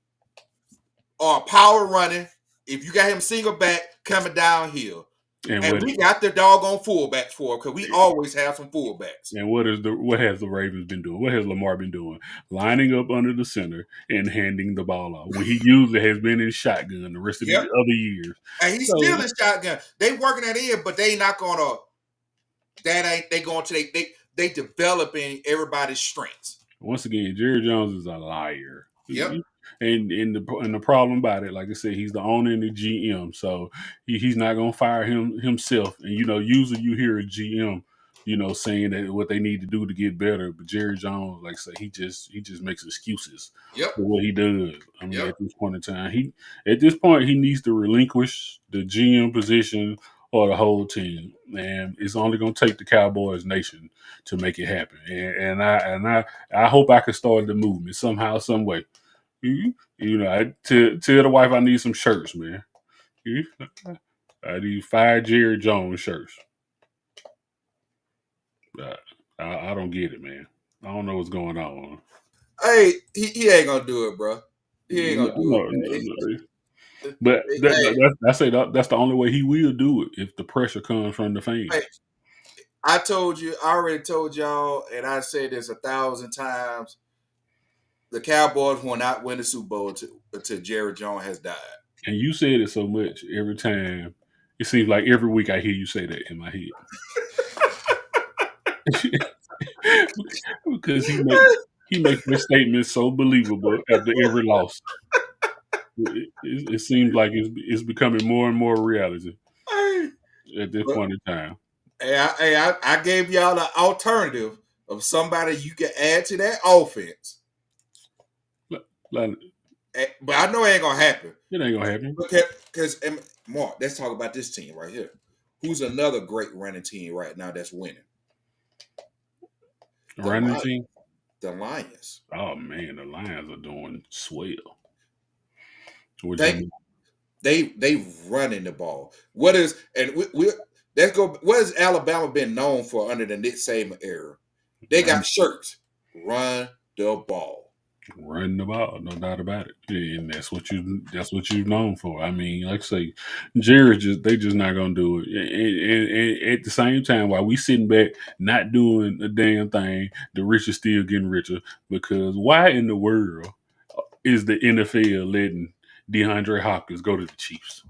power running. If you got him single back coming downhill. And And what we got the doggone fullbacks for him because we always have some fullbacks. and what has the Ravens been doing? What has Lamar been doing? Lining up under the center and handing the ball off. When he usually has been in shotgun the rest of the Yep. other years. And he's still So in shotgun. They working that in, but they not gonna. That ain't they going to they developing everybody's strengths. once again, Jerry Jones is a liar. Yep. And the problem about it, like I said, he's the owner and the GM, so he's not gonna fire himself. And usually you hear a GM, saying that what they need to do to get better. But Jerry Jones, like I say, he just makes excuses Yep. for what he does. I mean, Yep. at this point in time, he needs to relinquish the GM position or the whole team, and it's only gonna take the Cowboys nation to make it happen. And I hope I can start the movement somehow, some way. I tell the wife I need some shirts, man. I need 5 Jerry Jones shirts. Uh, I don't get it, man. I don't know what's going on. Hey, he ain't gonna do it, bro. He ain't No, gonna do no, it, no. man. But Hey, I say that's the only way he will do it if the pressure comes from the fans. hey, I already told y'all, and I said this 1,000 times. The Cowboys will not win the Super Bowl until Jerry Jones has died. And you said it so much every time. It seems like every week I hear you say that in my head. Because he makes this statement so believable after every loss. It seems like it's becoming more and more reality Hey, at this but point in time. I gave y'all the alternative of somebody you can add to that offense. Like, But I know it ain't gonna happen. it ain't gonna happen. Because Mark, let's talk about this team right here. Who's another great running team right now that's winning? The Running Lions. team. The Lions. Oh man, the Lions are doing swell. With They them, they running the ball. What is and we let's go. What has Alabama been known for under the Nick Saban era? They got shirts. Run the ball. running the ball, no doubt about it. Yeah, and that's what you've known for. I mean, like I say, they just not gonna do it. And at the same time, while we sitting back not doing a damn thing, the rich is still getting richer. Because why in the world is the NFL letting DeAndre Hopkins go to the Chiefs?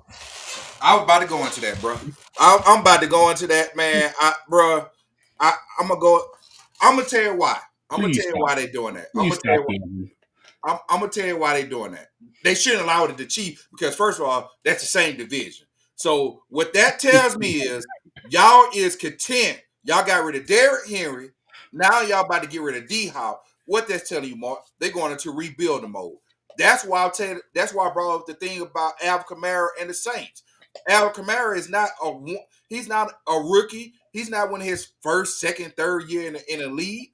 I was about to go into that, bro. I'm about to go into that, man. I'm gonna go. I'm gonna tell you why. I'm gonna Please tell you stop. why they doing that. I'm Please gonna tell stop you. him. I'm gonna tell you why they doing that. They shouldn't allow it to Chiefs because first of all, that's the same division. So what that tells me is y'all is content. Y'all got rid of Derrick Henry. Now y'all about to get rid of D Hop. What that's telling you, Mark? They're going into rebuilding mode. That's why that's why I brought up the thing about Alvin Kamara and the Saints. Alvin Kamara is not he's not a rookie. He's not one of his first, second, third year in the league.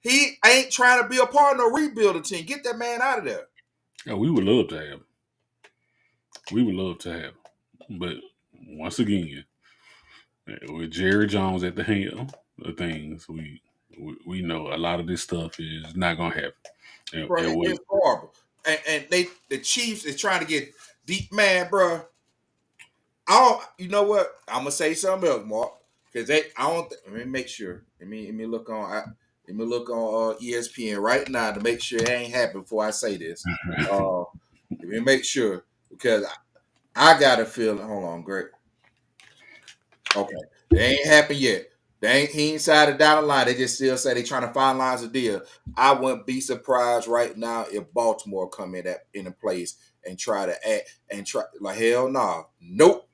He ain't trying to be a part of no rebuilding team. Get that man out of there. Yeah, we would love to have him. We would love to have him. But once again, with Jerry Jones at the helm of things, we know a lot of this stuff is not gonna happen. Bro, it's horrible. And the Chiefs is trying to get deep, man, bro. You know what? I'm gonna say something else, Mark, because let me make sure. Let me look on ESPN right now to make sure it ain't happened before I say this. Let me make sure because I got a feeling. Hold on, Greg. Okay, it ain't happened yet. He ain't signed down the line. They just still say they trying to finalize a deal. I wouldn't be surprised right now if Baltimore come in a place and try to act and try like hell nah. Nope.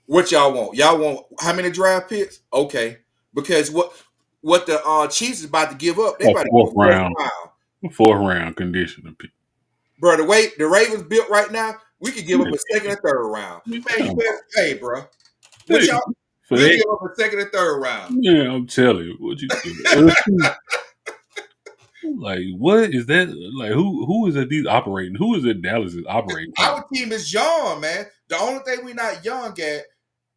What y'all want? Y'all want how many draft picks? Okay. Because what the Chiefs is about to give up, they about to fourth give up round. Fourth round conditional pick. Bro, the way the Ravens built right now, we could give up a second and third round. Man, you better hey, bro. What y'all we'll give up a second and third round. Yeah, I'm telling you. What you like, what is that? Like, who is it these operating? Who is it Dallas is operating? Our team is young, man. The only thing we not young at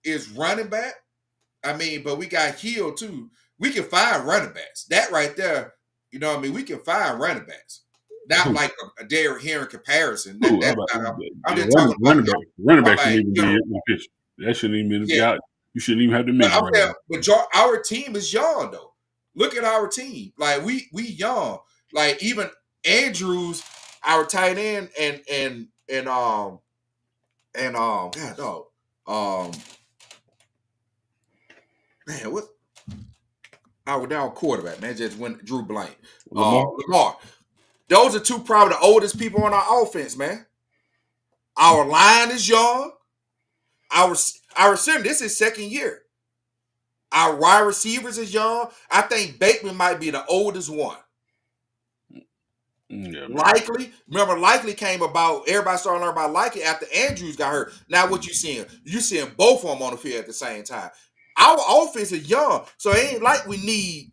is running back. I mean, but we got Hill too. We can find running backs. That right there, you know what I mean? We can find running backs. Not like a Derrick Henry comparison. I'm just talking about running back shouldn't even be in the picture. That shouldn't even be out. You shouldn't even have to mention right but our team is young though. Look at our team. Like we young. Like even Andrews, our tight end, and God dog. Man, what our down quarterback, man, just went Drew Blank. Lamar. Those are two probably the oldest people on our offense, man. Our line is young. Our center, this is second year. Our wide receivers is young. I think Bateman might be the oldest one. Yeah, Likely, remember, Likely came about. Everybody started learning about Likely after Andrews got hurt. Now, what you seeing? You seeing both of them on the field at the same time. Our offense is young, so it ain't like we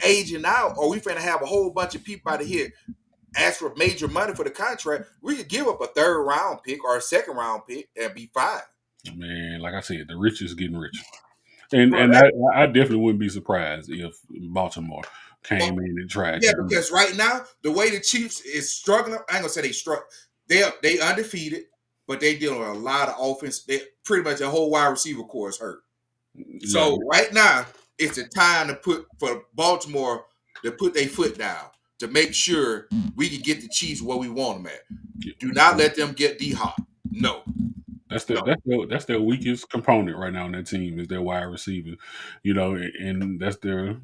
aging out, or we finna have a whole bunch of people out of here ask for major money for the contract. We could give up a third round pick or a second round pick and be fine. Man, like I said, the rich is getting richer. And I definitely wouldn't be surprised if Baltimore came in and tried. Yeah, because right now the way the Chiefs is struggling, I ain't gonna say they struggle. They undefeated, but they dealing with a lot of offense. They pretty much the whole wide receiver core is hurt. So right now it's the time for Baltimore to put their foot down to make sure we can get the Chiefs where we want them at. Do not let them get D-Hop. No. That's their weakest component right now on that team is their wide receiver, you know, and that's they're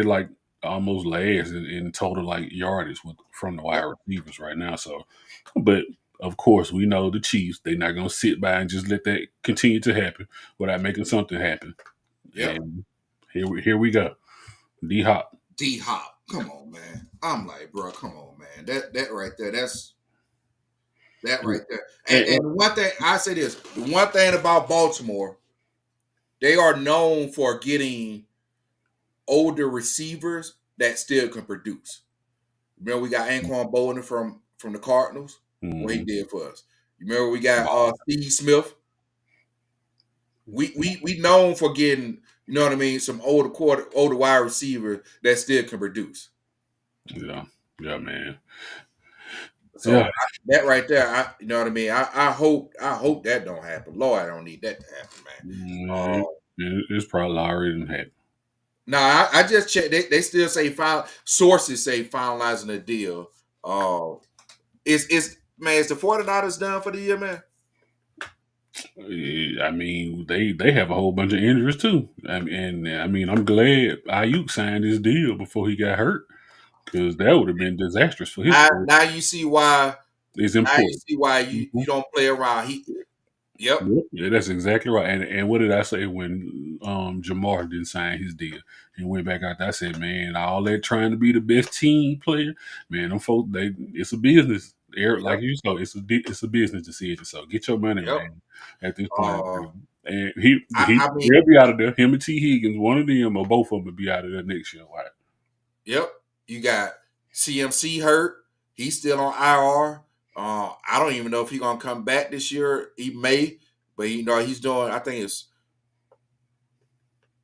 like almost last in total like yardage from the wide receivers right now. So, but of course we know the Chiefs they're not gonna sit by and just let that continue to happen without making something happen. Yeah, and here we go, D-Hop, come on, man. I'm like, bro, come on, man. That right there, that right there. And one thing I say this: the one thing about Baltimore, they are known for getting older receivers that still can produce. Remember, we got Anquan Bolden from the Cardinals. What he did for us. You remember we got Steve Smith. We known for getting, you know what I mean, some older wide receiver that still can produce. Yeah, man. So that right there, you know what I mean. I hope that don't happen. Lord, I don't need that to happen, man. It's probably already happened. No, I just checked. They still say sources say finalizing the deal. Is the 49ers done for the year, man? I mean, they have a whole bunch of injuries too. I mean, I'm glad Ayuk signed his deal before he got hurt because that would have been disastrous for his. Now you see why. It's important. Now you see why you don't play around. Yep. Yeah, that's exactly right. And what did I say when Jamar didn't sign his deal and went back out there? I said, man, all that trying to be the best team player, man, them folks, it's a business. Like you said, it's a business decision. So get your money, man, at this point. And he'll be out of there. Him and T. Higgins, one of them or both of them will be out of there next year. Right? Yep. You got CMC hurt. He's still on IR. I don't even know if he's gonna come back this year. He may, but he's doing. I think it's.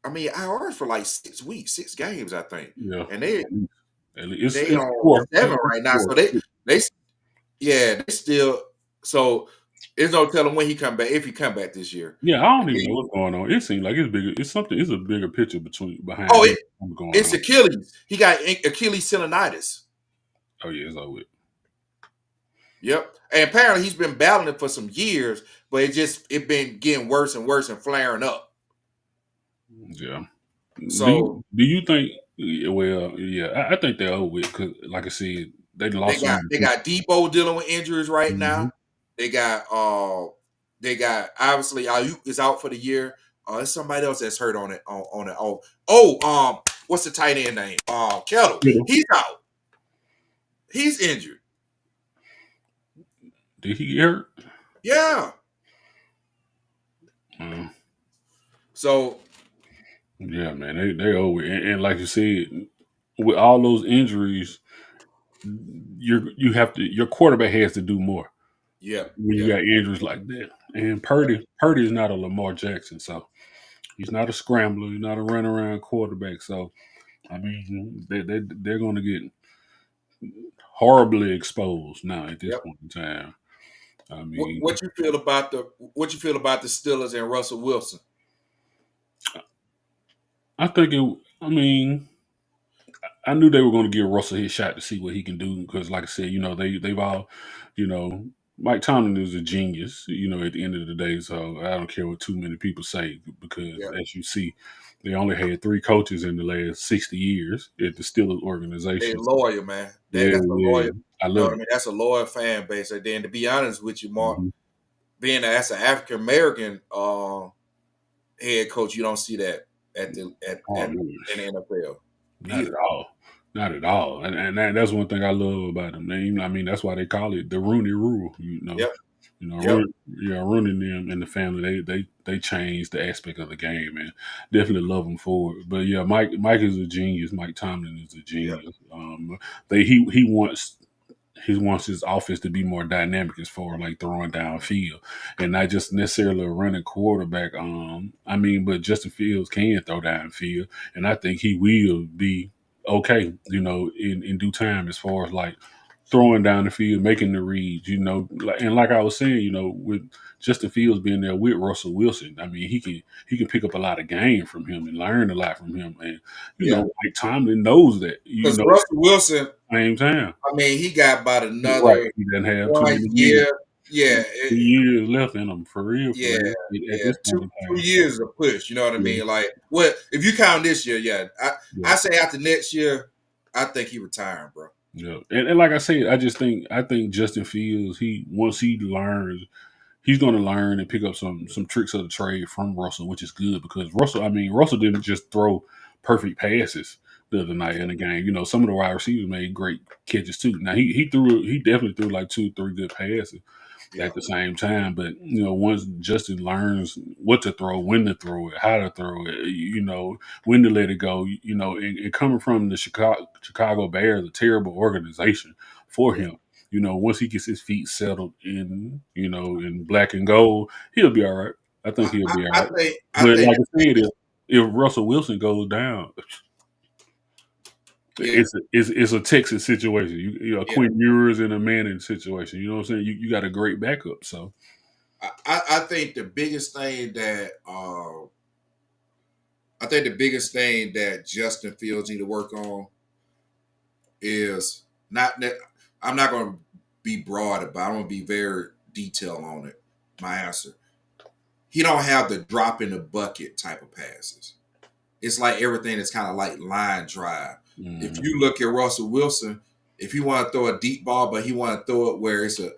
I mean, IR is for like 6 weeks, 6 games, I think, Yeah, and they they it's on four. 7 right now. Four. So they yeah, they still. So there's no telling when he come back, if he come back this year. Yeah, I don't And even know then, what's going on. It seems like it's bigger. It's something. It's a bigger picture behind oh, everything going it's on. Achilles. He got Achilles tendonitis. Oh yeah, it's over with. Yep. And apparently he's been battling it for some years, but it been getting worse and worse and flaring up. Yeah. So Do you think? Well, yeah, I think they're over with because, like I said, they they lost so got many they people. got Debo dealing with injuries right Hmm. now. They got obviously Ayuk is out for the year. There's somebody else that's hurt on it on it. What's the tight end name? Kettle. Yeah. He's out. He's injured. Did he get hurt? Yeah. Uh, So yeah, man, they over it. And like you said, with all those injuries, you have to your quarterback has to do more yeah, when you yeah, got injuries like that. And Purdy is not a Lamar Jackson, so he's not a scrambler. He's not a run around quarterback. So I mean, they're going to get horribly exposed now at this yep. point in time. I What mean, what you feel about the Steelers and Russell Wilson? I think it. I mean, I knew they were going to give Russell his shot to see what he can do because, like I said, they've all, you know, Mike Tomlin is a genius. At the end of the day, so I don't care what too many people say because, Yeah, as you see, they only had 3 coaches in the last 60 years at the Steelers they organization. So, loyal, man. yeah, That's a yeah, loyal. I You know love what I it. mean? That's a loyal fan base. And then to be honest with you, Mark, Hmm. being as an African American head coach, you don't see that at the Oh at no, in the NFL not at either. all. Not at all. And that's one thing I love about him. I mean, that's why they call it the Rooney Rule. Yep, yep, Rooney, yeah, Rooney and them and the family, they changed the aspect of the game and definitely love him for it. But yeah, Mike is a genius. Mike Tomlin is a yep, genius. He wants his offense to be more dynamic as far as like throwing downfield and not just necessarily a running quarterback. But Justin Fields can throw downfield, and I think he will be okay. In due time as far as like throwing down the field, making the reads. Like I was saying, with Justin Fields being there with Russell Wilson, I mean he can pick up a lot of game from him and learn a lot from him, and yeah. Mike Tomlin knows that. Because Russell Wilson, Same time. I mean, he got about Right. another He doesn't have too 1 many years. year. Yeah, 2 years left in him for real, for yeah, real. At yeah. this Two point in two time. years is a push. You know what I Yeah, mean? Like, what if you count this year? Yeah, yeah, I say after next year, I think he retiring, bro. yeah. And like I said, I think Justin Fields, once he learns, he's gonna learn and pick up some tricks of the trade from Russell, which is good because Russell didn't just throw perfect passes the other night in the game. Some of the wide receivers made great catches too. Now he definitely threw like 2, 3 good passes Yeah, at the same time. But once Justin learns what to throw, when to throw it, how to throw it, when to let it go, and coming from the Chicago Bears, a terrible organization for yeah. him. Once he gets his feet settled in black and gold, he'll be all right. I think he'll be all right. I But think like I said, if Russell Wilson goes down, yeah, it's a Texas situation. yeah. Quinn Ewers in a Manning situation. You know what I'm saying? You got a great backup. So I think the biggest thing that Justin Fields need to work on is not that I'm not going to be broad about. I'm going to be very detailed on it. My answer: he don't have the drop in the bucket type of passes. It's like everything is kind of like line drive. If mhm. you look at Russell Wilson, if he want to throw a deep ball, but he want to throw it where it's a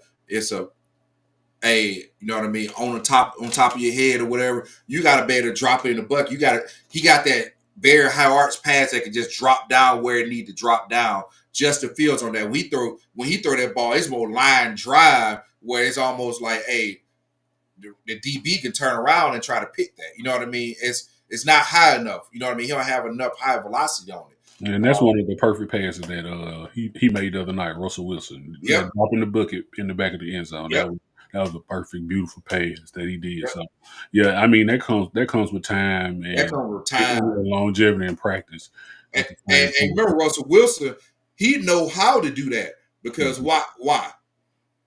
you know what I mean, on top of your head or whatever, you gotta be able to drop it in the bucket. He got that very high arch pass that can just drop down where it need to drop down. Justin Fields on that. When he throw that ball, it's more line drive where it's almost like, hey, the DB can turn around and try to pick that. You know what I mean? It's not high enough. You know what I mean? He don't have enough high velocity on it. And that's one of the perfect passes that he made the other night. Russell Wilson, Yep, that drop in the bucket in the back of the end zone. yep, That was a perfect, beautiful pass that he did. yep. So, yeah, I mean that comes with time That and comes with time. longevity and practice And, at the and, same and time. remember, Russell Wilson, he know how to do that because Mm-hmm. why? Why?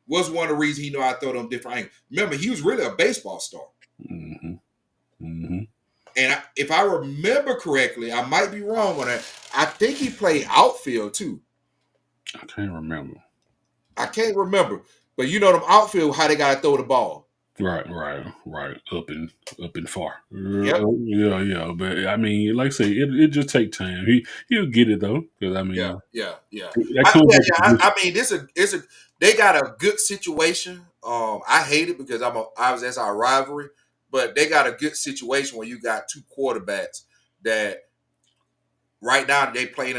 Was one of the reasons he know how to throw them different angles. Remember, he was really a baseball star. Mm-hmm. Mm-hmm. And if I remember correctly, I might be wrong on that. I think he played outfield too. I can't remember. I can't remember, but you know them outfield how they gotta throw the ball. Right. Up and far. Yep. Yeah. But I mean, like I say, it just take time. He'll get it though, because I Yeah. mean, Yeah. Yeah. that comes Yeah. with Yeah. the position. I mean, it's a. They got a good situation. I hate it because I was that's our rivalry, but they got a good situation where you got two quarterbacks that right now they playing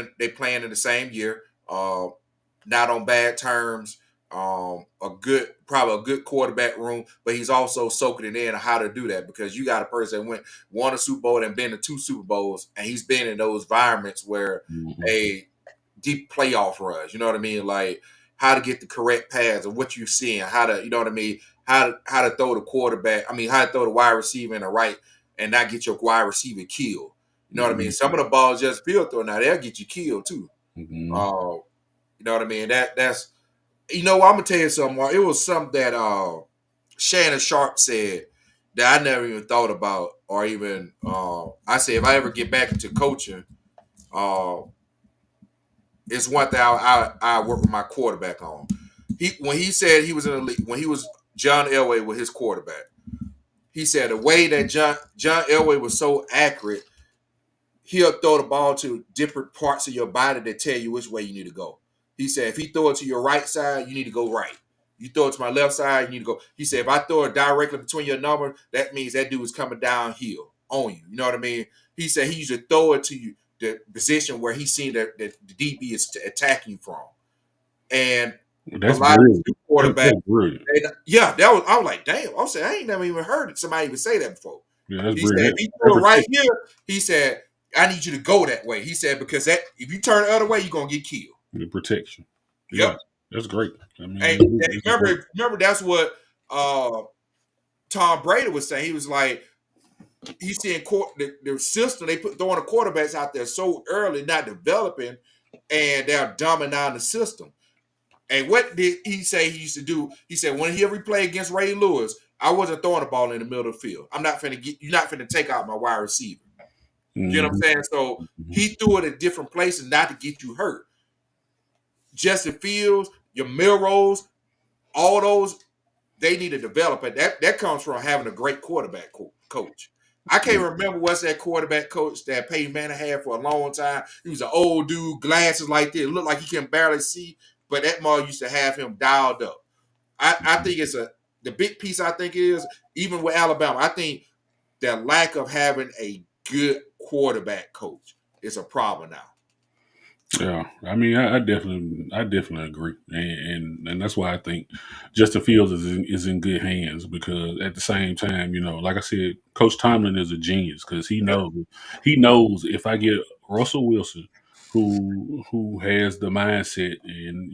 in the same year. Not on bad terms. Probably a good quarterback room, but he's also soaking it in how to do that because you got a person that won a Super Bowl and been to two Super Bowls, and he's been in those environments where Mm-hmm. a deep playoff runs. You know what I mean? Like how to get the correct pass and what you're seeing, how to, you know what I mean? How to throw the quarterback. I mean, how to throw the wide receiver in the right and not get your wide receiver killed. You know what I mean? Some of the balls just field throw now they'll get you killed too. Mm-hmm. Uh, you know what I mean? That's I'm gonna tell you something. Mark. It was something that Shannon Sharp said that I never even thought about, or even I said if I ever get back into coaching, uh, it's one thing I work with my quarterback on. When he said he was in the league when he was John Elway with his quarterback, he said the way that John Elway was so accurate, he'll throw the ball to different parts of your body that tell you which way you need to go. He said, if he throw it to your right side, you need to go right. You throw it to my left side, you need to go. He said, if I throw it directly between your number, that means that dude is coming downhill on you. You know what I mean? He said he used to throw it to you, the position where he seen that the DB is attacking you from. And a That's lot of these brilliant. new quarterbacks, That's brilliant. yeah, I was like, damn. I said, I ain't never even heard somebody even say that before. Yeah, that's He said, if brilliant. he That threw it right protect. here, he said, I need you to go that way. He said, because that if you turn the other way, you're gonna get killed. The protection. Yep. Yeah, that's great. I And mean, it's great. remember that's what uh Tom Brady was saying. He was like, he's seeing the system they put throwing the quarterbacks out there so early, not developing, and they're dumbing down the system. And what did he say he used to do? He said when he ever played against Ray Lewis, I wasn't throwing the ball in the middle of the field. You're not finna take out my wide receiver. You know what I'm Mm-hmm. saying? So he threw it at different places not to get you hurt. Justin Fields, your Milrose, all those, they need to develop it. That comes from having a great quarterback coach. I can't remember what's that quarterback coach that Peyton Manning had for a long time. He was an old dude, glasses like this, looked like he can barely see, but that mall used to have him dialed up. I think the big piece I think is even with Alabama, I think the lack of having a good quarterback coach is a problem now. Yeah, I mean, I definitely agree, and that's why I think Justin Fields is in good hands because at the same time, like I said, Coach Tomlin is a genius because Yep, he knows if I get Russell Wilson, who has the mindset and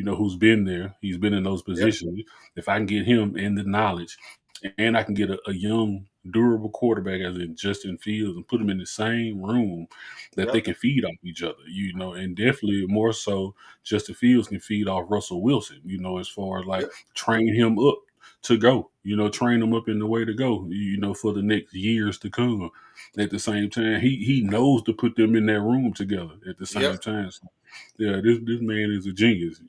who's been there, he's been in those yep, positions. If I can get him and the knowledge, and I can get a young, durable quarterback as in Justin Fields and put them in the same room that they yep, can feed off each other, and definitely more so Justin Fields can feed off Russell Wilson, as far as like yep, train him up to go, train him up in the way to go, for the next years to come. At the same time, he knows to put them in that room together at the yep, same time. So, yeah, this man is a genius.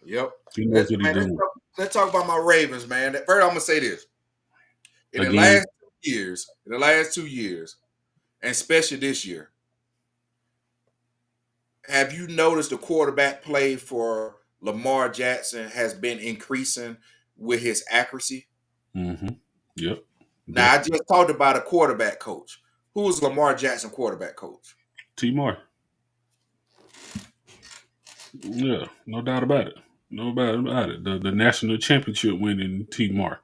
yep. He knows Let's what he's man, doing. let's talk about my Ravens, man. First, I'm gonna say this: Again, in the last 2 years, and especially this year, have you noticed the quarterback play for Lamar Jackson has been increasing with his accuracy? hmm yep, Now, I definitely. just talked about a quarterback coach. Who was Lamar Jackson quarterback coach? T-Mar. Yeah, no doubt about it. No doubt about it. The national championship winning T Mark.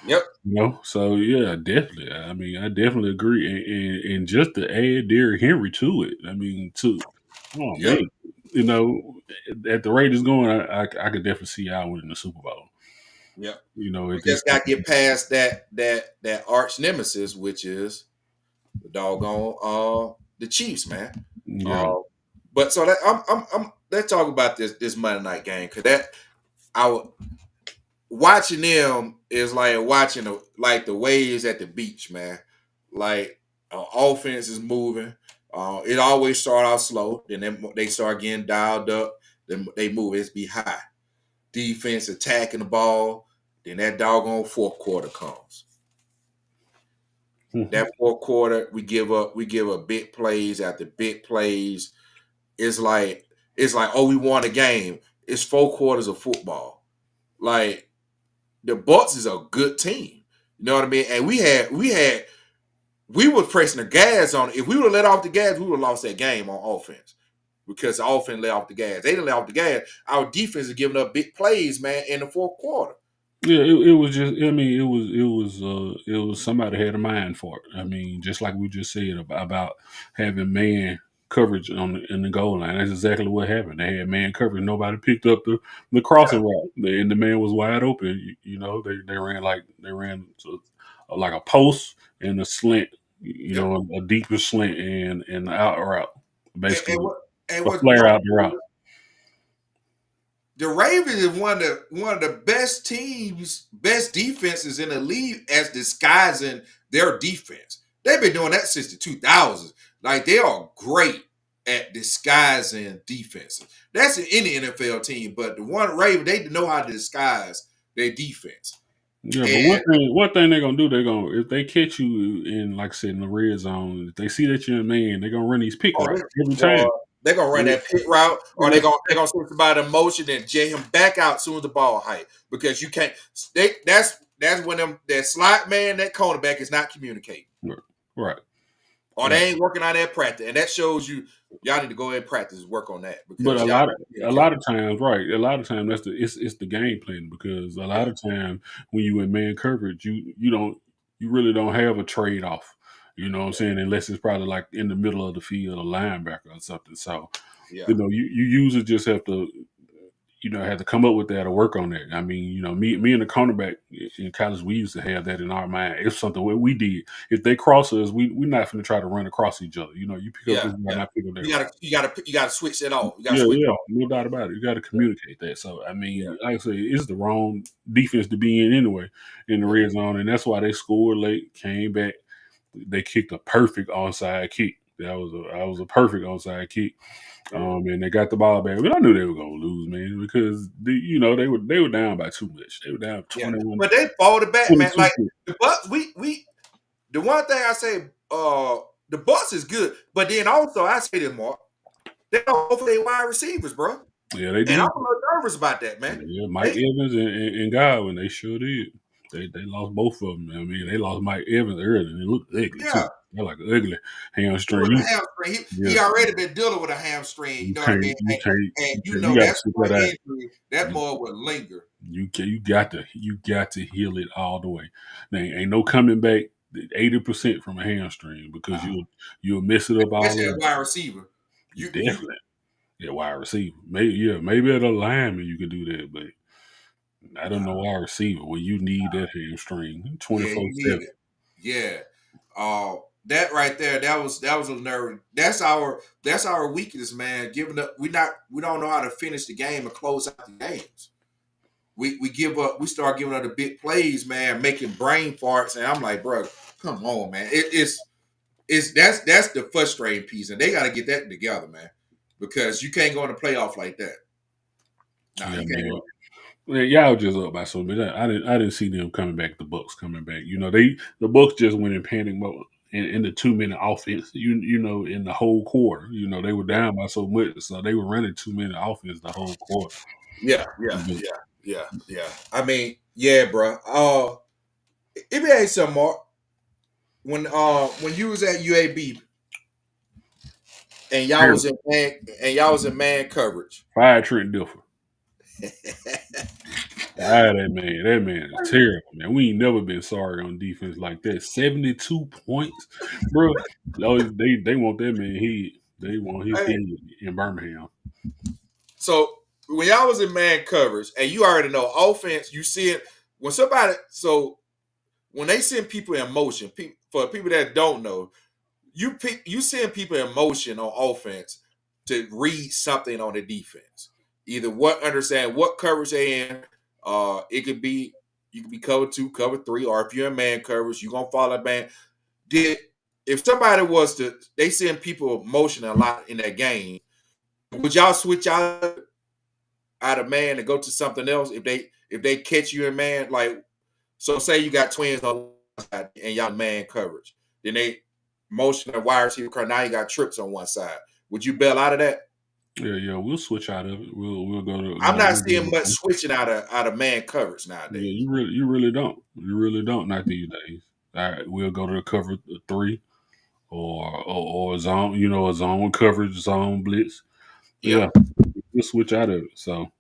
Yep. So yeah, definitely. I mean, I definitely agree, and just to add Derrick Henry to it, I mean, oh Yep. man, you know, at the rate it's going, I could definitely see y'all winning the Super Bowl. Yep. At We this just got point, to get past that arch nemesis, which is the doggone the Chiefs, man. yeah, Uh, but so that I'm let's talk about this Monday night game because that I watching them is like watching the waves at the beach, man. Like offense is moving. It always start out slow, then they start getting dialed up. Then they move. It's be high. Defense attacking the ball. Then that doggone fourth quarter comes. Mhm. That fourth quarter, we give up big plays after big plays. It's like oh, we won a game. It's 4 quarters of football. Like the Bucks is a good team. You know what I mean? And we were pressing the gas on it. If we would have let off the gas, we would have lost that game on offense. Because the offense let off the gas. They didn't let off the gas. Our defense is giving up big plays, man, in the fourth quarter. Yeah, it was just. I mean, it was somebody had a mind for it. I mean, just like we just said about having man coverage in the goal line. That's exactly what happened. They had man coverage. Nobody picked up the Yeah, crossing route, and the man was wide open. They ran like a post and a slant. yeah. A deeper slant and the out route, And, and basically what and a what's flare dope out the route. is the Ravens is one of the best teams, best defenses in the league as disguising their defense. They've been doing that since the 2000s. Like they are great at disguising defenses. That's in any NFL team, but the one Raven, they know how to disguise their defense. Yeah, but And one thing they're gonna do, they're gonna if they catch you in like I said in the red zone, if they see that you're a man, they're gonna run these pick oh, routes every boy, time. they're gonna run Yeah, that pit route, or yeah, they're gonna switch somebody in motion and jet him back out as soon as the ball height because you can't. That's when that slot man, that cornerback is not communicating, right, right, or right. they ain't working on that practice, and that shows you y'all need to go ahead and practice work on that But because y'all not a communicating. lot of times, right? A lot of times it's the game plan because a Yeah, lot of time when you in man coverage, you really don't have a trade off. You know what I'm saying? Unless it's probably like in the middle of the field, a linebacker or something. So yeah, you usually just have to had to come up with that or work on that. I mean, me and the cornerback in college, we used to have that in our mind. It's something what we did. If they cross us, we're not going to try to run across each other. You pick up yeah, this guy, yeah. and I pick up that guy. You gotta switch it off. You gotta Yeah, switch yeah, off. no doubt about it. You got to Yeah, communicate that. So, I yeah, mean, like I say, it's the wrong defense to be in anyway in the yeah. red zone, and that's why they scored late, came back. They kicked a perfect onside kick. That was a perfect onside kick. Yeah. And they got the ball back. But I knew they were gonna lose, man, because they were down by too much. They were down Yeah, 21, but they folded back, man. 22. Like the Bucks, we the one thing I say, the Bucks is good, but then also I say this, Mark, they don't go for their wide receivers, bro, Yeah, they and I'm did. a little nervous about that, man. Yeah, Mike They, Evans and Godwin, they sure did. They lost both of them. I mean, they lost Mike Evans early, and it looked ugly yeah, too. They're like an ugly it hamstring. was a hamstring. He Yeah, already been dealing with a hamstring. You you know what I can't, mean? you can't, And you got to that's sit one that out. injury that boy would linger. You got to heal it all the way. There ain't no coming back 80% from a hamstring because Nah, you'll mess it up all especially a over. wide receiver. You Definitely, yeah, wide receiver. Maybe at a lineman you can do that, but I don't know nah, wide receiver where you need that hamstring yeah, you need 24/7. it. Yeah. That right there, that was a nerve. That's our weakness, man. Giving up, we don't know how to finish the game and close out the games. We give up, we start giving up the big plays, man, making brain farts, and I'm like, bro, come on, man. That's the frustrating piece, and they got to get that together, man, because you can't go in the playoff like that. Nah, Yeah, you can't man. go. Yeah, y'all just up by so much. I didn't see them coming back. The Bucks coming back. The Bucks just went in panic mode in the 2 minute offense. In the whole quarter. They were Yeah, down by so much, so they were running 2 minute offense the whole quarter. yeah, yeah, But yeah, yeah, yeah. I mean, yeah, bro. Let me ask you something, Mark. When you was at UAB and y'all was in man coverage. fire Trent Dilfer. That man is terrible, man. We ain't never been sorry on defense like that. 72 points, bro. They want that man head. They want his Hey, head in Birmingham. so when y'all was in man coverage, and you already know offense, you see it when somebody. So when they send people in motion, for people that don't know, you send people in motion on offense to read something on the defense. Either understand what coverage they in. It could be you could be cover 2, cover 3, or if you're in man coverage, you're gonna follow that man. If somebody was to they send people motion a lot in that game, would y'all switch out of man and go to something else if they catch you in man? Like, so say you got twins on one side and y'all man coverage, then they motion a wide receiver curl. Now you got trips on one side. Would you bail out of that? Yeah, we'll switch out of it. We'll go to I'm not seeing much switching out of man coverage nowadays. Yeah, you really don't. You really don't, not these days. All right, we'll go to the cover 3 or a zone, a zone coverage, zone blitz. Yep. Yeah, we'll switch out of it. So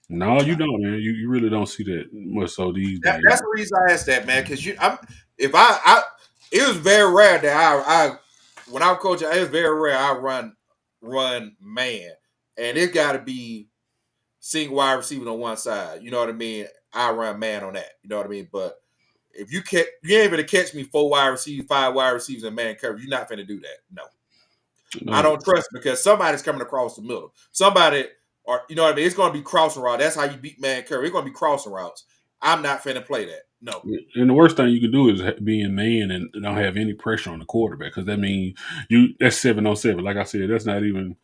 no, you don't, man. You really don't see that much so these days. That's the reason I asked that, man. Because it was very rare that I when I was coaching, it was very rare I run man, and it got to be single wide receivers on one side. You know what I mean? I run man on that. You know what I mean? But if you ain't able to catch me 4 wide receivers, 5 wide receivers in man coverage, you're not finna do that. No. I don't trust it because somebody's coming across the middle. Somebody, or you know what I mean? It's going to be crossing route. That's how you beat man coverage. It's going to be crossing routes. I'm not finna play that. No. And the worst thing you can do is be in man and don't have any pressure on the quarterback because that means that's 7-on-7. Like I said, that's not even.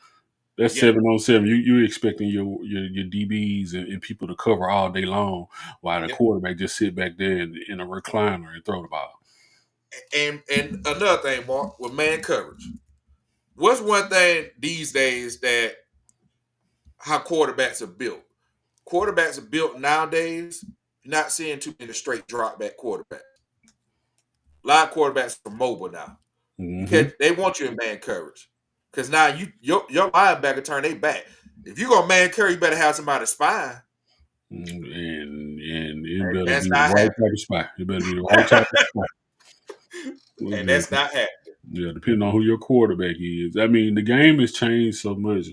That's 7-on-7. You're expecting your DBs and people to cover all day long while the quarterback just sit back there in a recliner and throw the ball. And another thing, Mark, with man coverage, what's one thing these days that how quarterbacks are built? Quarterbacks are built nowadays. You're not seeing too many straight drop back quarterbacks. A lot of quarterbacks are mobile now. Mm-hmm. They want you in man coverage. Because now your linebacker turn they back. If you're gonna man coverage, you better have somebody spine. And it better that's be not the right type of spy. It better be the right type of spy. And that's not happening. Yeah, depending on who your quarterback is. I mean, the game has changed so much.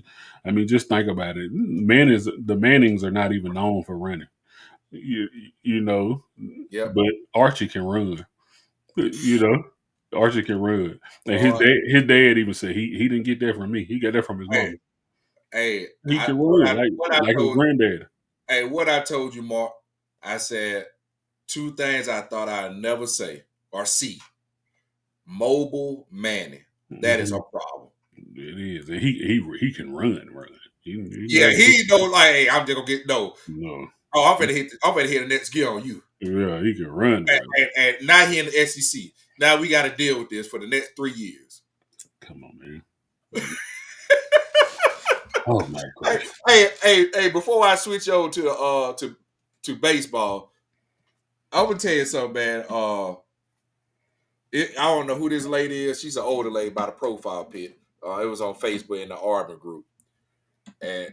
I mean, just think about it. The Mannings are not even known for running. You know, but Archie can run. You know, Archie can run. And his dad even said he didn't get that from me. He got that from his mother. Hey, he can run like his granddad. Hey, what I told you, Mark, I said 2 things I thought I'd never say or see. Mobile Manning. That is a problem. It is. And he can run. He know like, hey, I'm just gonna get no. Oh, I'm gonna hit the next gear on you. Yeah, he can run. And now he in the SEC. Now we got to deal with this for the next 3 years. Come on, man. Oh my God. Hey! Before I switch over to baseball, I'm gonna tell you something, man. I don't know who this lady is. She's an older lady by the profile pic. It was on Facebook in the Arbor group, and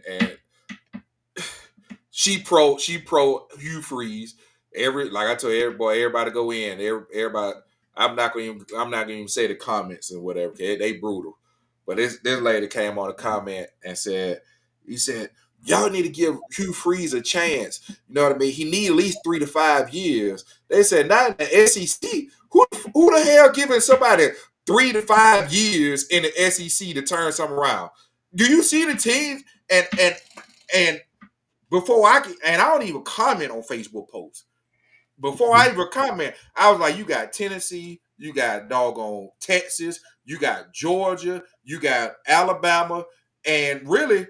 she pro Hugh Freeze. Like I told everybody go in. Everybody. I'm not gonna even say the comments and whatever. They brutal. But this lady came on a comment and said, y'all need to give Hugh Freeze a chance. You know what I mean? He need at least 3 to 5 years. They said, not in the SEC. Who the hell giving somebody 3 to 5 years in the SEC to turn something around? Do you see the teams? And before I don't even comment on Facebook posts. Before I even comment, I was like, you got Tennessee, you got doggone Texas, you got Georgia, you got Alabama, and really,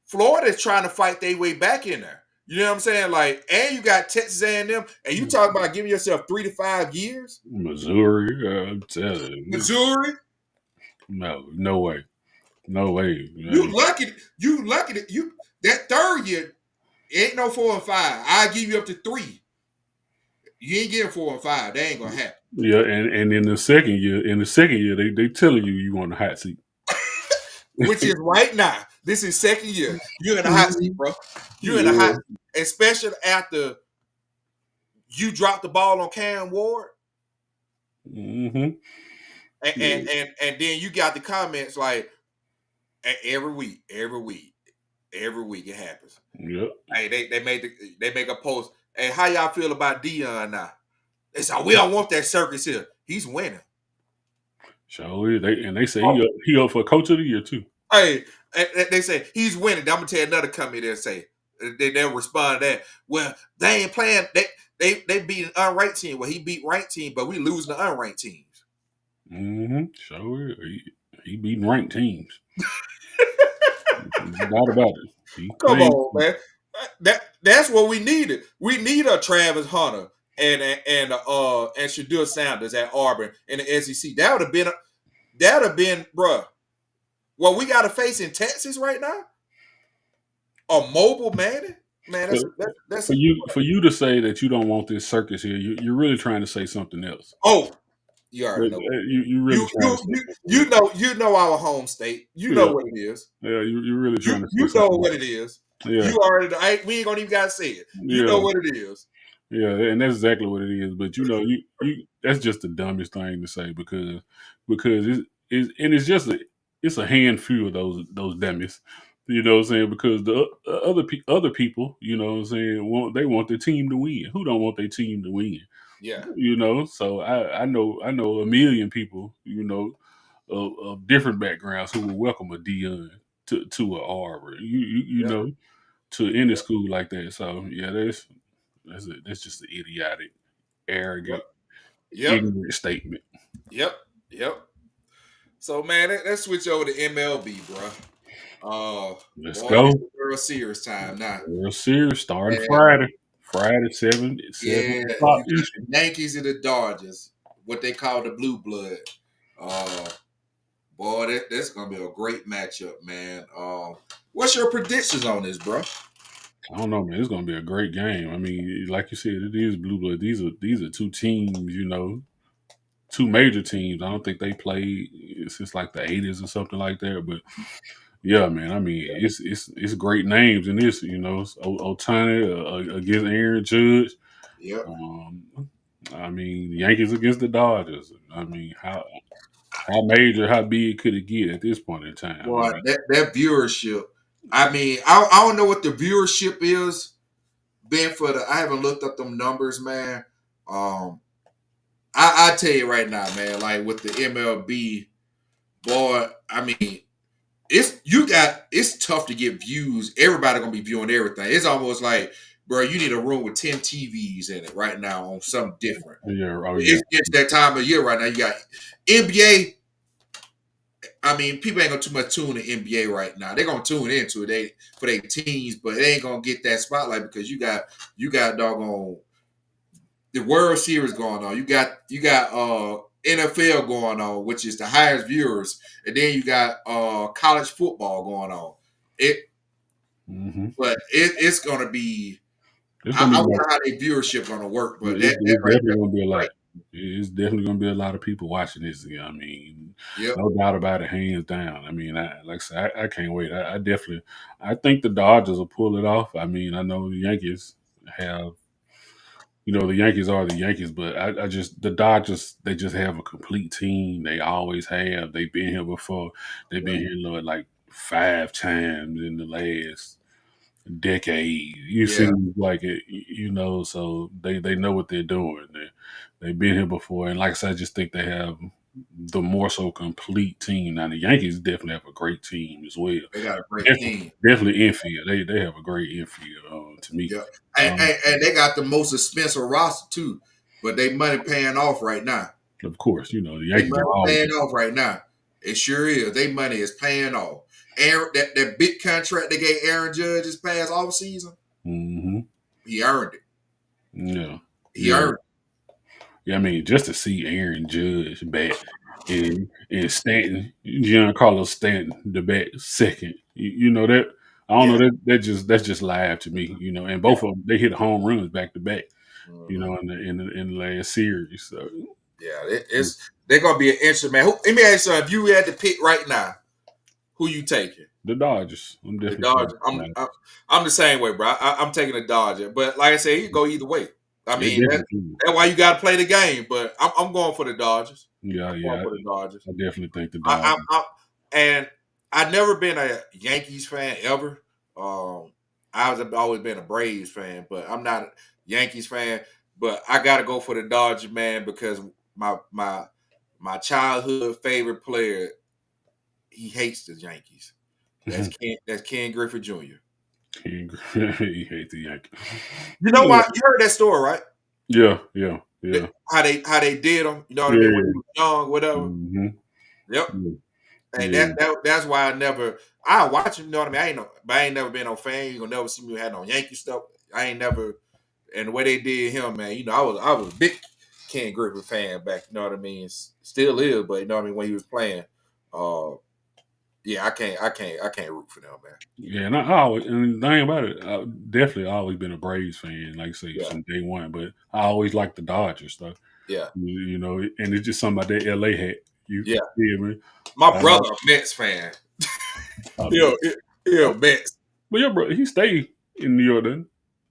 Florida's trying to fight their way back in there. You know what I'm saying? Like, and you got Texas A&M, and you talk about giving yourself 3 to 5 years? Missouri, I'm telling you. Missouri? No way. No way. You lucky that that 3rd year ain't no 4 and 5. I'll give you up to 3. You ain't getting 4 and 5. That ain't gonna happen. Yeah, and in the second year, they telling you on the hot seat. Which is right now. This is 2nd year. You're in the hot seat, bro. You're in the hot seat. especially after you dropped the ball on Cam Ward, Mm-hmm. and then you got the comments like every week it happens. Yep. Hey, they make a post. Hey, how y'all feel about Dion now? They say we don't want that circus here. He's winning. So they say he up for coach of the year too. Hey, they say he's winning. I'm gonna tell you another company they'll say they'll respond to that. Well, they ain't playing. They beat an unranked team. Well, he beat ranked team, but we losing the unranked teams. Mm-hmm. So he beating ranked teams. Not about it. He Come playing. on, man. That's what we needed. We need a Travis Hunter and Shadur Sanders at Auburn in the SEC. That would have been, bruh. What we got to face in Texas right now, a mobile man. Man, that's For you to say that you don't want this circus here, you're really trying to say something else. oh, you already know. You really trying to say You know our home state. You know what it is. Yeah, you're really trying to say You know something what else. it is. Yeah. You already we ain't gonna even gotta say it. You know what it is. Yeah, and that's exactly what it is. But you that's just the dumbest thing to say because it's a handful of those dummies. You know what I'm saying? Because the other people, you know what I'm saying, they want their team to win. Who don't want their team to win? Yeah. You know, so I know a million people, you know, of different backgrounds who would welcome a Dion to a Auburn. You know, to any school like that. So yeah, that's just an idiotic, arrogant, Yep. ignorant statement. Yep. So man, let's switch over to MLB, bro. Let's Boy, go. it's World Series time now. World Series starting And Friday 7 yeah, o'clock you got Eastern. the Yankees and the Dodgers, what they call the blue blood. Uh, boy, that's gonna be a great matchup, man. What's your predictions on this, bro? I don't know, man. It's gonna be a great game. I mean, like you said, it is blue blood. These are two teams, you know, two major teams. I don't think they played since like the 80s or something like that. But yeah, man. I mean, it's great names in this. You know, Otani against Aaron Judge. Yep. I mean, Yankees against the Dodgers. I mean, how big could it get at this point in time? I Boy, mean, that viewership. I mean, I don't know what the viewership is. Been for I haven't looked up them numbers, man. Um, I tell you right now, man. Like with the MLB, boy. I mean, it's tough to get views. Everybody gonna be viewing everything. It's almost like, bro, you need a room with 10 TVs in it right now on something different. yeah, oh yeah, It's that time of year right now. You got NBA. I mean, people ain't gonna too much tune in NBA right now. They're gonna tune into it for their teams, but they ain't gonna get that spotlight because you got doggone the World Series going on. You got NFL going on, which is the highest viewers, and then you got college football going on. mm-hmm. But it's gonna be. It's gonna I be wonder how their viewership gonna work, but it's that right definitely there, gonna be a lot. right? It's definitely gonna be a lot of people watching this. I mean, Yep. no doubt about it, hands down. I mean, like I said, I can't wait. I think the Dodgers will pull it off. I mean, I know the Yankees have, you know, the Yankees are the Yankees, but I just the Dodgers, they just have a complete team. They always have. They've been here before. They've been here like 5 times in the last decade. You Yeah, seem like it, you know, so they know what they're doing. They've been here before, and like I said, I just think they have the more so complete team. Now the Yankees definitely have a great team as well. they got a great team. Definitely infield. They have a great infield to me. Yep, and they got the most expensive roster too, but they money paying off right now. Of course, you know the They Yankees money are always. paying off right now. It sure is. They money is paying off. Aaron, that big contract they gave Aaron Judge this past off season, Mm-hmm. he earned it. Yeah, He yeah. earned Yeah, I mean, just to see Aaron Judge back and Stanton, Giancarlo Stanton, the back second, you know that I don't it. know that's just live to me, you know. And Yeah. both of them they hit home runs back to back, you Mhm. know, in the last series. So Yeah, it's they're gonna be an interesting man. Let me ask you, if you had to pick right now, who you taking? The Dodgers. I'm The definitely taking Dodgers. the Dodgers. I'm the same way, bro. I'm taking the Dodgers, but like I said, you go either way. I It mean, definitely. that's why you got to play the game. But I'm going for the Dodgers. Yeah, I'm going yeah. for the Dodgers. I definitely think the I, Dodgers. and I've never been a Yankees fan ever. I've always been a Braves fan, but I'm not a Yankees fan. But I got to go for the Dodgers, man, because my my my childhood favorite player, he hates the Yankees. That's Ken Griffey Jr. He hates the Yankees. You know why? You heard that story, right? Yeah, yeah, yeah, How they did him. You know what I mean? When he yeah. was young, whatever. Mm-hmm. Yep. Yeah, And yeah. that's why I watch him. You know what I mean? I ain't never been no fan. You gonna never see me had no Yankee stuff. I ain't never. And the way they did him, man. You know, I was a big Ken Griffey fan back. You know what I mean? Still is, but you know what I mean when he was playing. Uh, yeah, I can't root for them, man. Yeah, and I always, and the thing about it, I definitely always been a Braves fan, like I say, Yeah, from day one. But I always liked the Dodgers stuff, yeah, you know, and it's just something about that LA hat. You yeah. feel me? My Uh, brother, a Mets fan. I Yeah, mean, yeah, Mets. but your brother, he stayed in New York, then.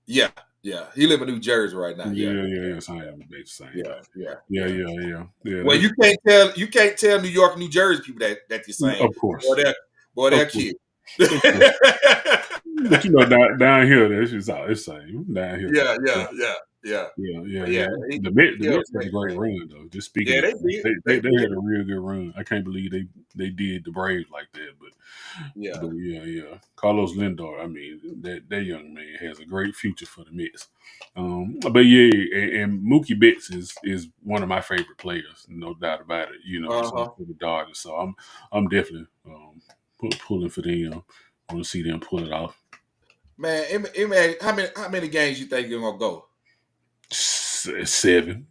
Yeah, yeah. He live in New Jersey right now. Yeah, Yeah, yeah, yeah. Same, they the same. yeah, yeah, Yeah, yeah. yeah, yeah, yeah. Well, you can't tell New York, New Jersey people that you're saying. Of Boy, course, they're of course, cute. of course. But you know, down here, that's just all it's same. Down here, Yeah, yeah, yeah, yeah. yeah, yeah, But yeah, yeah. The yeah, Mets had a great run though. Just speaking yeah, of, they did. they had a real good run. I can't believe they did the Braves like that, Yeah, but yeah, yeah. Carlos Lindor, I mean, that young man has a great future for the Mets. But yeah, and Mookie Betts is one of my favorite players, no doubt about it. You know what I'm uh saying, huh. for the Dodgers. So I'm definitely pulling for them. I want to see them pull it off. Man, how many games you think you're gonna go? 7.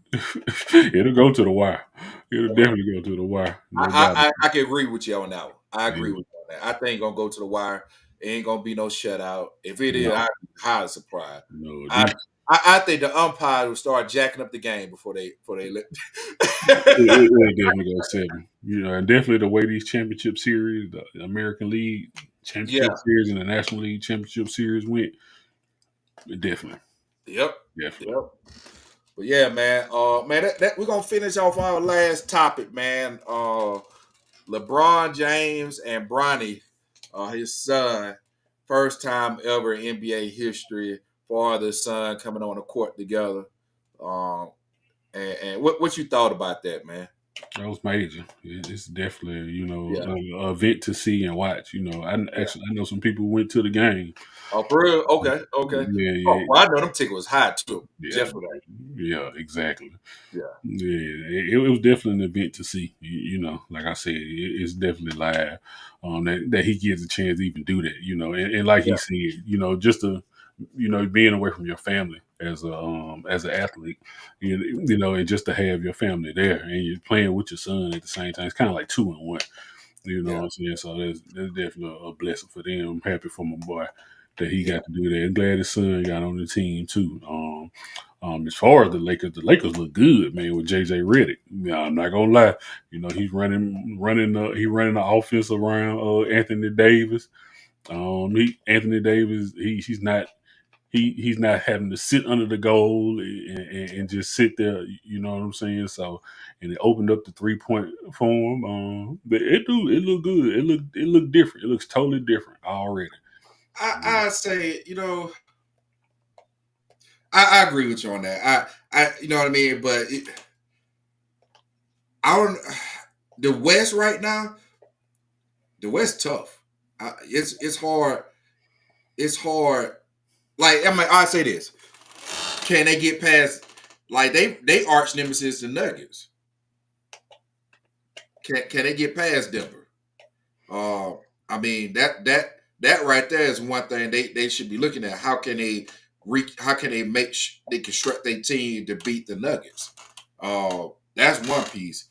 It'll go to the wire. It'll definitely go to the wire. No doubt. I can agree with you on that one. I agree Yeah. with you on that. I think gonna go to the wire. It ain't gonna be no shutout. If it is, No, I'd be highly surprised. no. I I think the umpire will start jacking up the game before they let. It definitely go 7. You know, and definitely the way these championship series, the American League Yeah. Championship Series and the National League Championship Series went, definitely, Yep. definitely. Yep. But yeah, man. Man, that we're gonna finish off our last topic, man. LeBron James and Bronny, his son, first time ever in NBA history, father and son coming on the court together. Um, and what you thought about that, man? That was major. It's definitely, Yeah, a event to see and watch. yeah. I know some people went to the game. Oh, for real? Okay, okay. Yeah, Oh, yeah, well, I know them tickets was high too, yeah, just for that. yeah, exactly. Yeah, Yeah, it was definitely an event to see. Like I said, it's definitely live. That he gets a chance to even do that. And like he yeah, said, just to, being away from your family as an athlete, and just to have your family there and you're playing with your son at the same time. It's kind of like 2 and 1. You know yeah, what I'm saying? So that's definitely a blessing for them. I'm happy for my boy that he yeah. got to do that. I'm glad his son got on the team too. As far as the Lakers look good, man, with JJ Redick. I'm not gonna lie. He's running the offense around Anthony Davis. Anthony Davis, he's not he's not having to sit under the goal and just sit there. You know what I'm saying? So, and it opened up the 3-point for him. But it looked good. It looked different. It looks totally different already. I say, I agree with you on that. You know what I mean, but I don't. The West right now, the West tough. It's hard. It's hard. Like I say this: can they get past? Like they arch nemesis the Nuggets. Can they get past Denver? Uh, I mean that right there is one thing they should be looking at. How can they they construct their team to beat the Nuggets? That's one piece.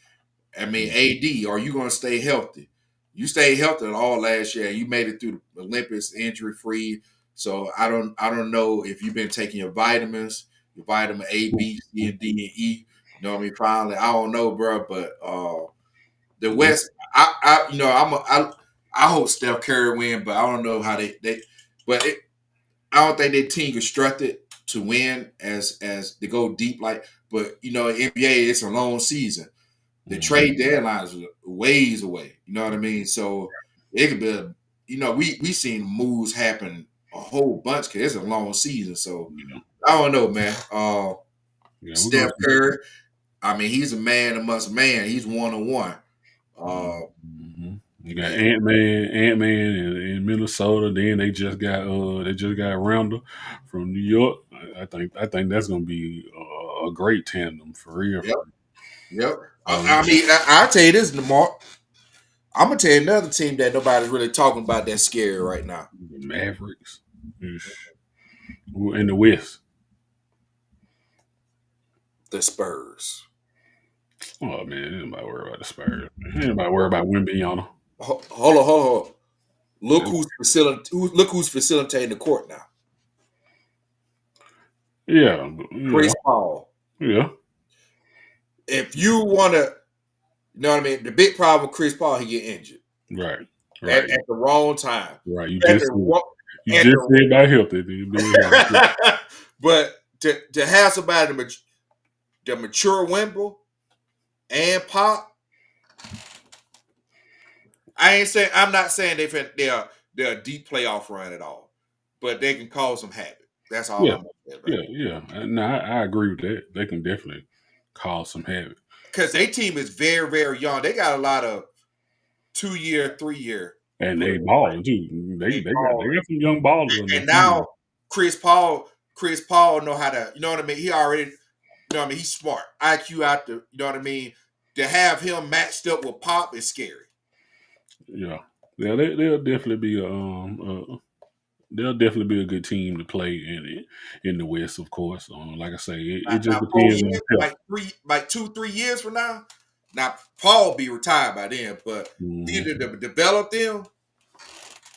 I mean, AD, are you going to stay healthy? You stayed healthy all last year. You made it through the Olympics injury free. So I don't know if you've been taking your vitamins, your vitamin A, B, C, and D, and E. You know what I mean? Finally, I don't know, bro, but the West, I'm I hope Steph Curry win, but I don't know how but I don't think their team constructed to win as to go deep like. But NBA it's a long season. The trade deadline is ways away. You know what I mean? So it could be we seen moves happen a whole bunch because it's a long season. So Yeah, I don't know, man. yeah, we're gonna Steph Curry, I mean, he's a man amongst man. He's 1-on-1. see. Mhm. You got And Ant Man in Minnesota. Then they just got Randall from New York. I think that's gonna be a great tandem for real. yep, yep. Um, I mean, I'll tell you this, Lamar. I'm gonna tell you another team that nobody's really talking about that's scary right now. the Mavericks. Ish. In the West. The Spurs. Oh man, anybody worry about the Spurs? Anybody worry about Wimbyana? Hold on. Look who's facilitating the court now. Yeah, Chris Paul. yeah. If you want to, you know what I mean. The big problem with Chris Paul, he get injured Right, at, right, at the wrong time. right. At the wrong, You at just the, said about healthy. but to have somebody the mature Wimble and Pop, I'm not saying they're a deep playoff run at all, but they can cause some havoc. That's all Yeah, I'm saying about yeah, it. yeah. No, I agree with that. They can definitely cause some havoc. Because their team is very, very young. They got a lot of 2-year, 3-year And they players. balling too. They They they got all they got some young ballers on their and team. now Chris Paul know how to, you know what I mean? He already, you know what I mean? He's smart. IQ out the, you know what I mean? To have him matched up with Pop is scary. Yeah, yeah. They'll definitely be they'll definitely be a good team to play in the West, of course. Like I say, it just Now 4 depends on years, health. like 2, 3 years from now Paul will be retired by then. But Hmm. either to develop them,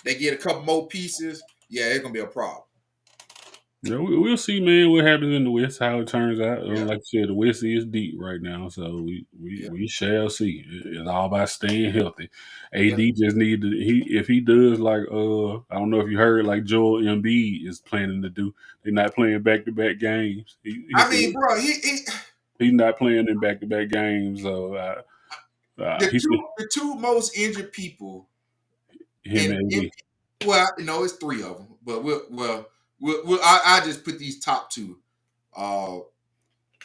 they get a couple more pieces. Yeah, it's gonna be a problem. Yeah, we'll see, man, what happens in the West, how it turns out. Yeah, Like I said, the West is deep right now, so yeah, we shall see. It's all about staying healthy. yeah. AD just need to if he does like I don't know if you heard like Joel Embiid is planning to do. They're not playing back to back games. He I said mean, bro, he's not playing in back to back games. So the he said two most injured people him in, and in AD. well, it's three of them, but I just put these top two. Uh,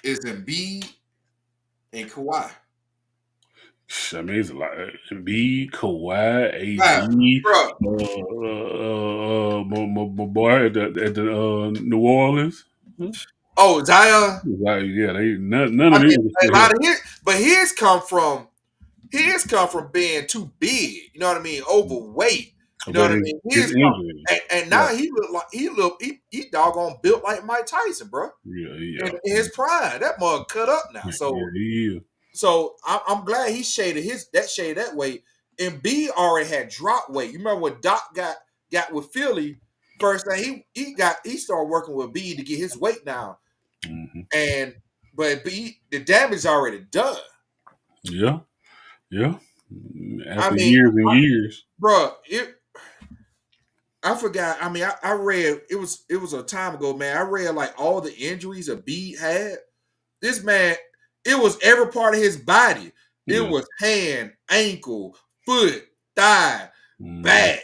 is Embiid and Kawhi. I mean, it's a lot. Embiid, Kawhi, Wow, AD, bro. my boy at the New Orleans. Huh? Oh, Zion. Like, yeah, they none I of mean, them a still lot help. of his come from being too big. You know what I mean? Overweight. You know But what I mean? his His come, injury, and yeah, now he doggone built like Mike Tyson, bro. yeah, In his prime, that mug cut up now. yeah, he is. So I'm glad he shaded that weight. And B already had dropped weight. You remember when Doc got with Philly? First thing he started working with B to get his weight down. Hmm. And but B the damage already done. Yeah, yeah. I After mean, years and years, bro, I forgot. I mean, I read it was a time ago, man. I read like all the injuries a B had. This man, it was every part of his body. It yeah, was hand, ankle, foot, thigh, hmm, back,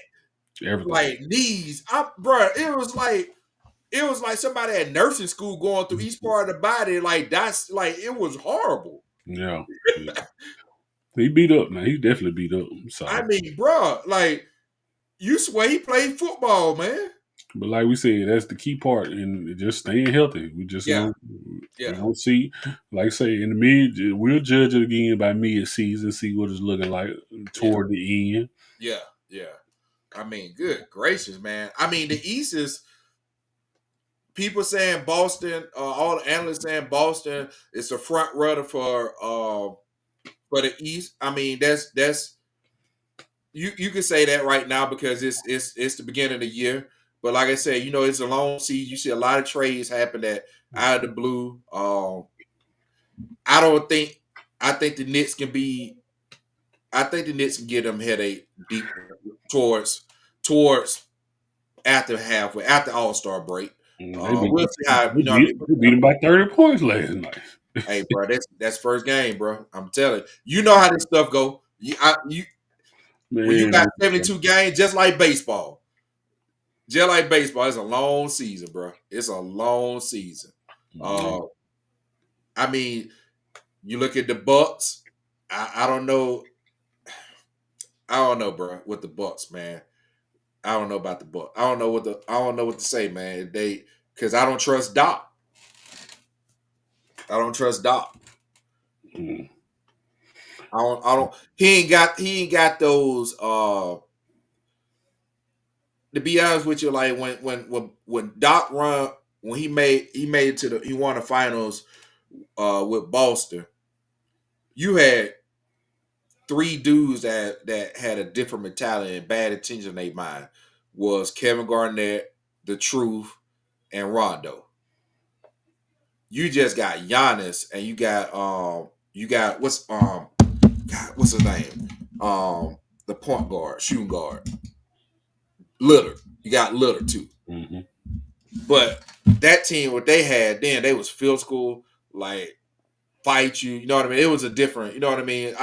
everything. like knees. Bro, it was like somebody at nursing school going through each part of the body. Like that's like it was horrible. Yeah, yeah. He beat up, man. He definitely beat up. I So. mean, bro, like you swear he played football, man. But like we said, that's the key part, and just staying healthy. We just Yeah, gonna we yeah, gonna see, like I say, in the mid, we'll judge it again by mid season, see what it's looking like yeah, toward the end. yeah, yeah. I mean, good gracious, man. I mean, the East is people saying Boston. All the analysts saying Boston is the front runner for the East. I mean, that's you can say that right now because it's the beginning of the year. But like I said, it's a long season. You see a lot of trades happen that out of the blue. I don't think I think the Knicks can be. I think the Knicks can get them headache deep. towards towards after All-Star break. We'll see how I mean. They beat him by 30 points last night. Hey, bro, that's first game, bro. I'm telling you, you know how this stuff go. When you Man, got 72 games, just like baseball, it's a long season, bro. It's a long season. man. Uh, I mean, you look at the Bucks. I don't know. I don't know, bro. With the Bucks, man. I don't know about the Bucks. I don't know what to say, man. Because I don't trust Doc. I don't trust Doc. Mm. I don't. He ain't got those. To be honest with you, like when Doc run when he made it he won the finals with Boston. You had three dudes that had a different mentality and bad intention in their mind. Was Kevin Garnett, The Truth, and Rondo. You just got Giannis and you got what's his name? The point guard, shooting guard. Lillard. You got Lillard too. Mm-hmm. But that team, what they had then, they was physical, like fight you. You know what I mean? It was a different. You know what I mean?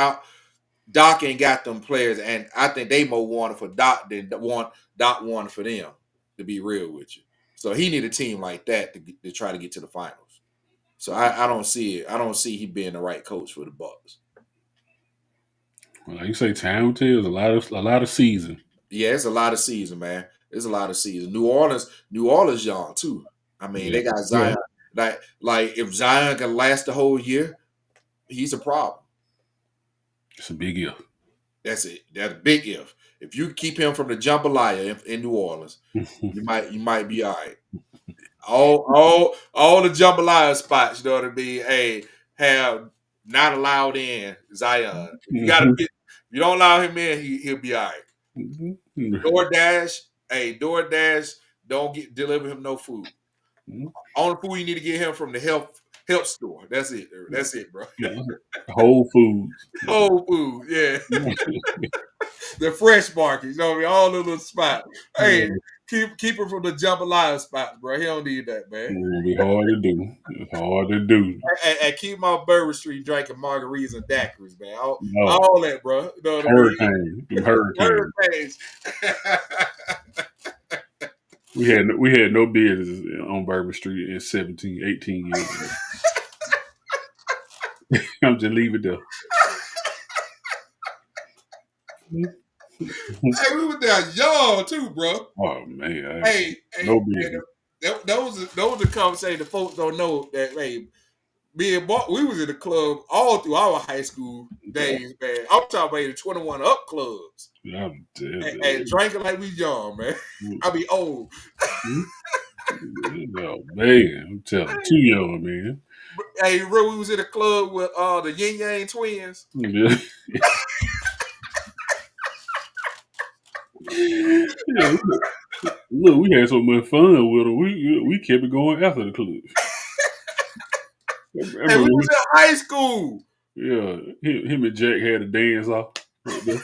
Doc ain't got them players, and I think they more wanted for Doc than Doc wanted for them. To be real with you, so he need a team like that to try to get to the finals. So I don't see it. I don't see he being the right coach for the Bucks. Well, like you say, time will tell. A lot of season. Yeah, it's a lot of season, man. It's a lot of season. New Orleans, young too. I mean, Yeah, they got yeah. Zion. Like if Zion can last the whole year, he's a problem. It's a big if. That's it. That's a big if. If you keep him from the jambalaya in New Orleans, you might be all right. All the jambalaya spots, you know what I mean? Hey, have not allowed in Zion. If you don't allow him in, he'll be all right. DoorDash, hey, DoorDash, don't deliver him no food. Only food you need to get him from the health store. That's it. That's it, bro. Whole Foods. Whole food, yeah. The fresh market, you know what I mean? All the little spots. Hey, keep him from the jambalaya spots, bro. He don't need that, man. It'll be hard to do. It's hard to do. And keep him on Bourbon Street drinking margaritas and daiquiris, man. No. All that, bro. You know what I mean? Hurricanes. Hurricanes. We had no business on Bourbon Street in 17, 18 years. I'm just leave it there. Hey, we were there young too, bro. Oh man, Hey, no business. those are conversations the folks don't know that. Hey, me and Mark, we was in the club all through our high school days, man. I'm talking about the 21 up clubs. I'm dead. And drinking like we young, man. I be old. Oh man, I'm telling you, too young, man. Hey, bro, we was in the club with the Yin Yang twins. Yeah. Yeah, look, we had so much fun with them. We kept it going after the club. I Hey, we remember, was in high school. yeah, him and Jack had a dance off. Right there.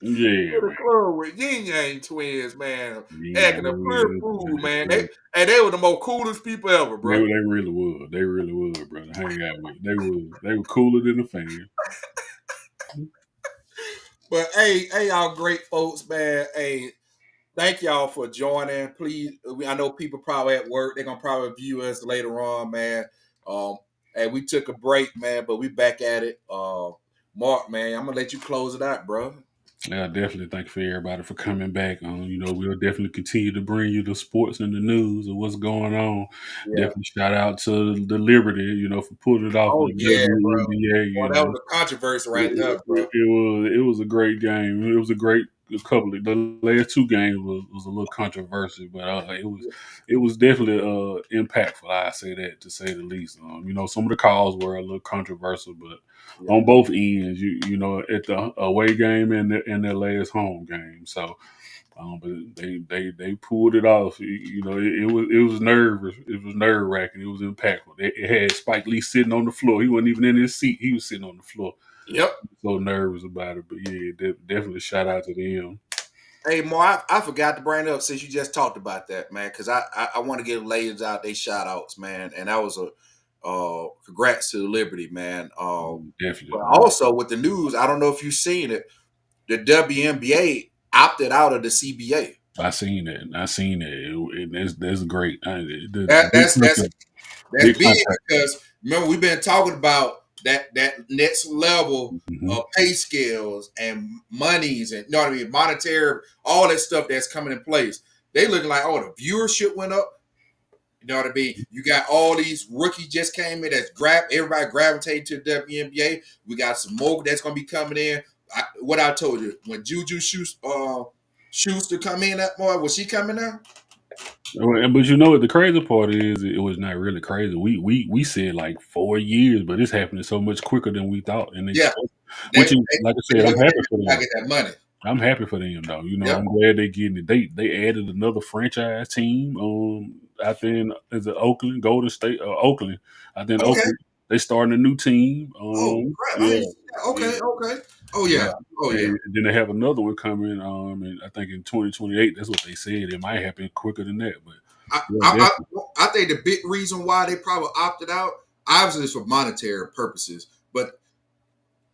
Yeah, In the man. club with Yin Yang twins, man. Yeah, Acting a pure fool, man. They were the most coolest people ever, They, bro. they really was. They really was, brother. Hang out with. They were cooler than a fan. But hey, y'all great folks, man. Hey, thank y'all for joining. Please, I know people probably at work. They're gonna probably view us later on, man. Um, hey, we took a break, man, but we back at it. Mark, man, I'm gonna let you close it out, bro. Yeah, definitely thank you for everybody for coming back. We'll definitely continue to bring you the sports and the news of what's going on. Yeah. Definitely shout out to the Liberty, for putting it off Oh with the yeah, bro. WNBA. Boy, that was a controversy It, right there, bro. it was a great game. It was a great couple. The last two games was a little controversial, but it was definitely impactful. I say that to say the least. Some of the calls were a little controversial, but Yeah. on both ends, at the away game and their last home game. So, but they pulled it off. It was nervous. It was nerve wracking. It was impactful. It had Spike Lee sitting on the floor. He wasn't even in his seat. He was sitting on the floor. Yep. So nervous about it. But yeah, definitely shout out to them. Hey, Mo, I forgot to bring it up since you just talked about that, man, because I want to give ladies out they shout outs, man. And that was a congrats to Liberty, man. But Definitely. also with the news, I don't know if you've seen it, the WNBA opted out of the CBA. I seen it. I seen it. That's great. The That, big that's that's contract. that's Big big contract. because remember we've been talking about that next level Mm-hmm. of pay scales and monies and you know what I mean, monetary, all that stuff that's coming in place. They looking like the viewership went up. You know what I mean? You got all these rookies just came in that's everybody gravitating to the WNBA. We got some more that's gonna be coming in. What I told you when Juju Schuster come in that more, was she coming now? But you know what the crazy part is? It was not really crazy. We said like 4 years, but it's happening so much quicker than we thought and Yeah, expected. they Which they, is, like I they said, I'm looking happy at for gotta them. get that money. I'm happy for them though. You know, Yep. I'm glad they getting it. They added another franchise team. Out there in is it Oakland, Golden State, Oakland. I think Okay. Oakland. They starting a new team. Oh crap! I Yeah, ain't see that. yeah, Okay. Okay. Oh yeah. yeah. Oh yeah. And then they have another one coming. And I think in 2028. That's what they said. It might happen quicker than that, but I, yeah, I definitely. I think the big reason why they probably opted out, obviously, is for monetary purposes, but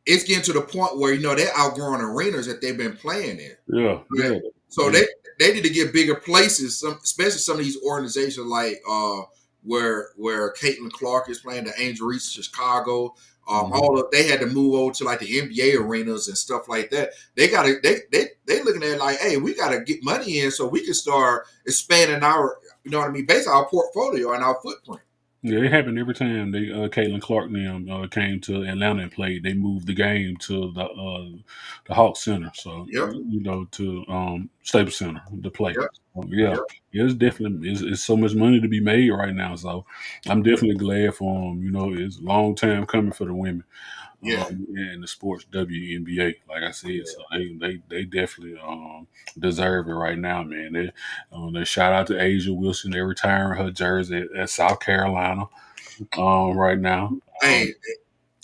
it's getting to the point where they're outgrowing arenas that they've been playing in. Yeah, Right? yeah, So yeah. they need to get bigger places, especially some of these organizations like where Caitlin Clark is playing, the Angel Reese, Chicago. Mhm. All of they had to move over to like the NBA arenas and stuff like that. They got to they looking at it like, hey, we got to get money in so we can start expanding our, you know what I mean, basically our portfolio and our footprint. Yeah, it happened every time they Caitlin Clark and them came to Atlanta and played. They moved the game to the Hawk Center, so Yep, to Staples Center to play. yep, Yeah, yep, yeah, it's definitely it's so much money to be made right now. So I'm definitely glad for them. You know, it's a long time coming for the women yeah, in the sports WNBA. Like I said, yeah. so they definitely deserve it right now, man. They shout out to Asia Wilson. They're retiring her jersey at South Carolina right now. Hey,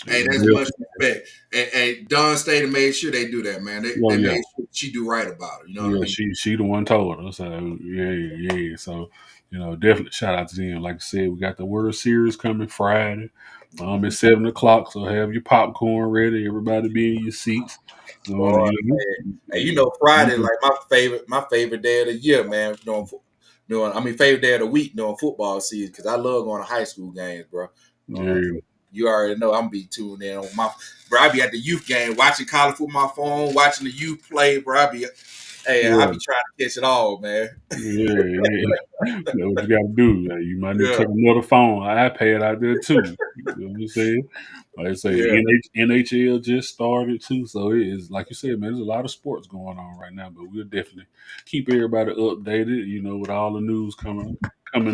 hey, that's Real, much respect. Hey, Don State made sure they do that, man. They oh yeah, made sure she do right about it. You know what I yeah. mean? She the one told her. So yeah. So definitely shout out to them. Like I said, we got the World Series coming Friday. At 7 o'clock. So have your popcorn ready. Everybody be in your seats. Boy, man. Hey, Friday You like my favorite day of the year, man. Favorite day of the week during football season because I love going to high school games, bro. yeah, You already know I'm be tuned in on my bro. I be at the youth game watching college football on my phone, watching the youth play, bro. I yeah. be trying to catch it all, man. Yeah. That's what you got to do. Like, you might need to Yeah, take another phone, iPad out there too. You know what I'm saying? Like I say, yeah, NHL just started too, so it is like you said, man. There's a lot of sports going on right now, but we'll definitely keep everybody updated. With all the news coming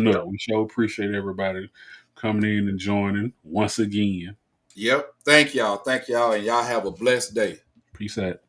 yep, up. We sure appreciate everybody coming in and joining once again. yep. Thank y'all, and y'all have a blessed day. Peace out.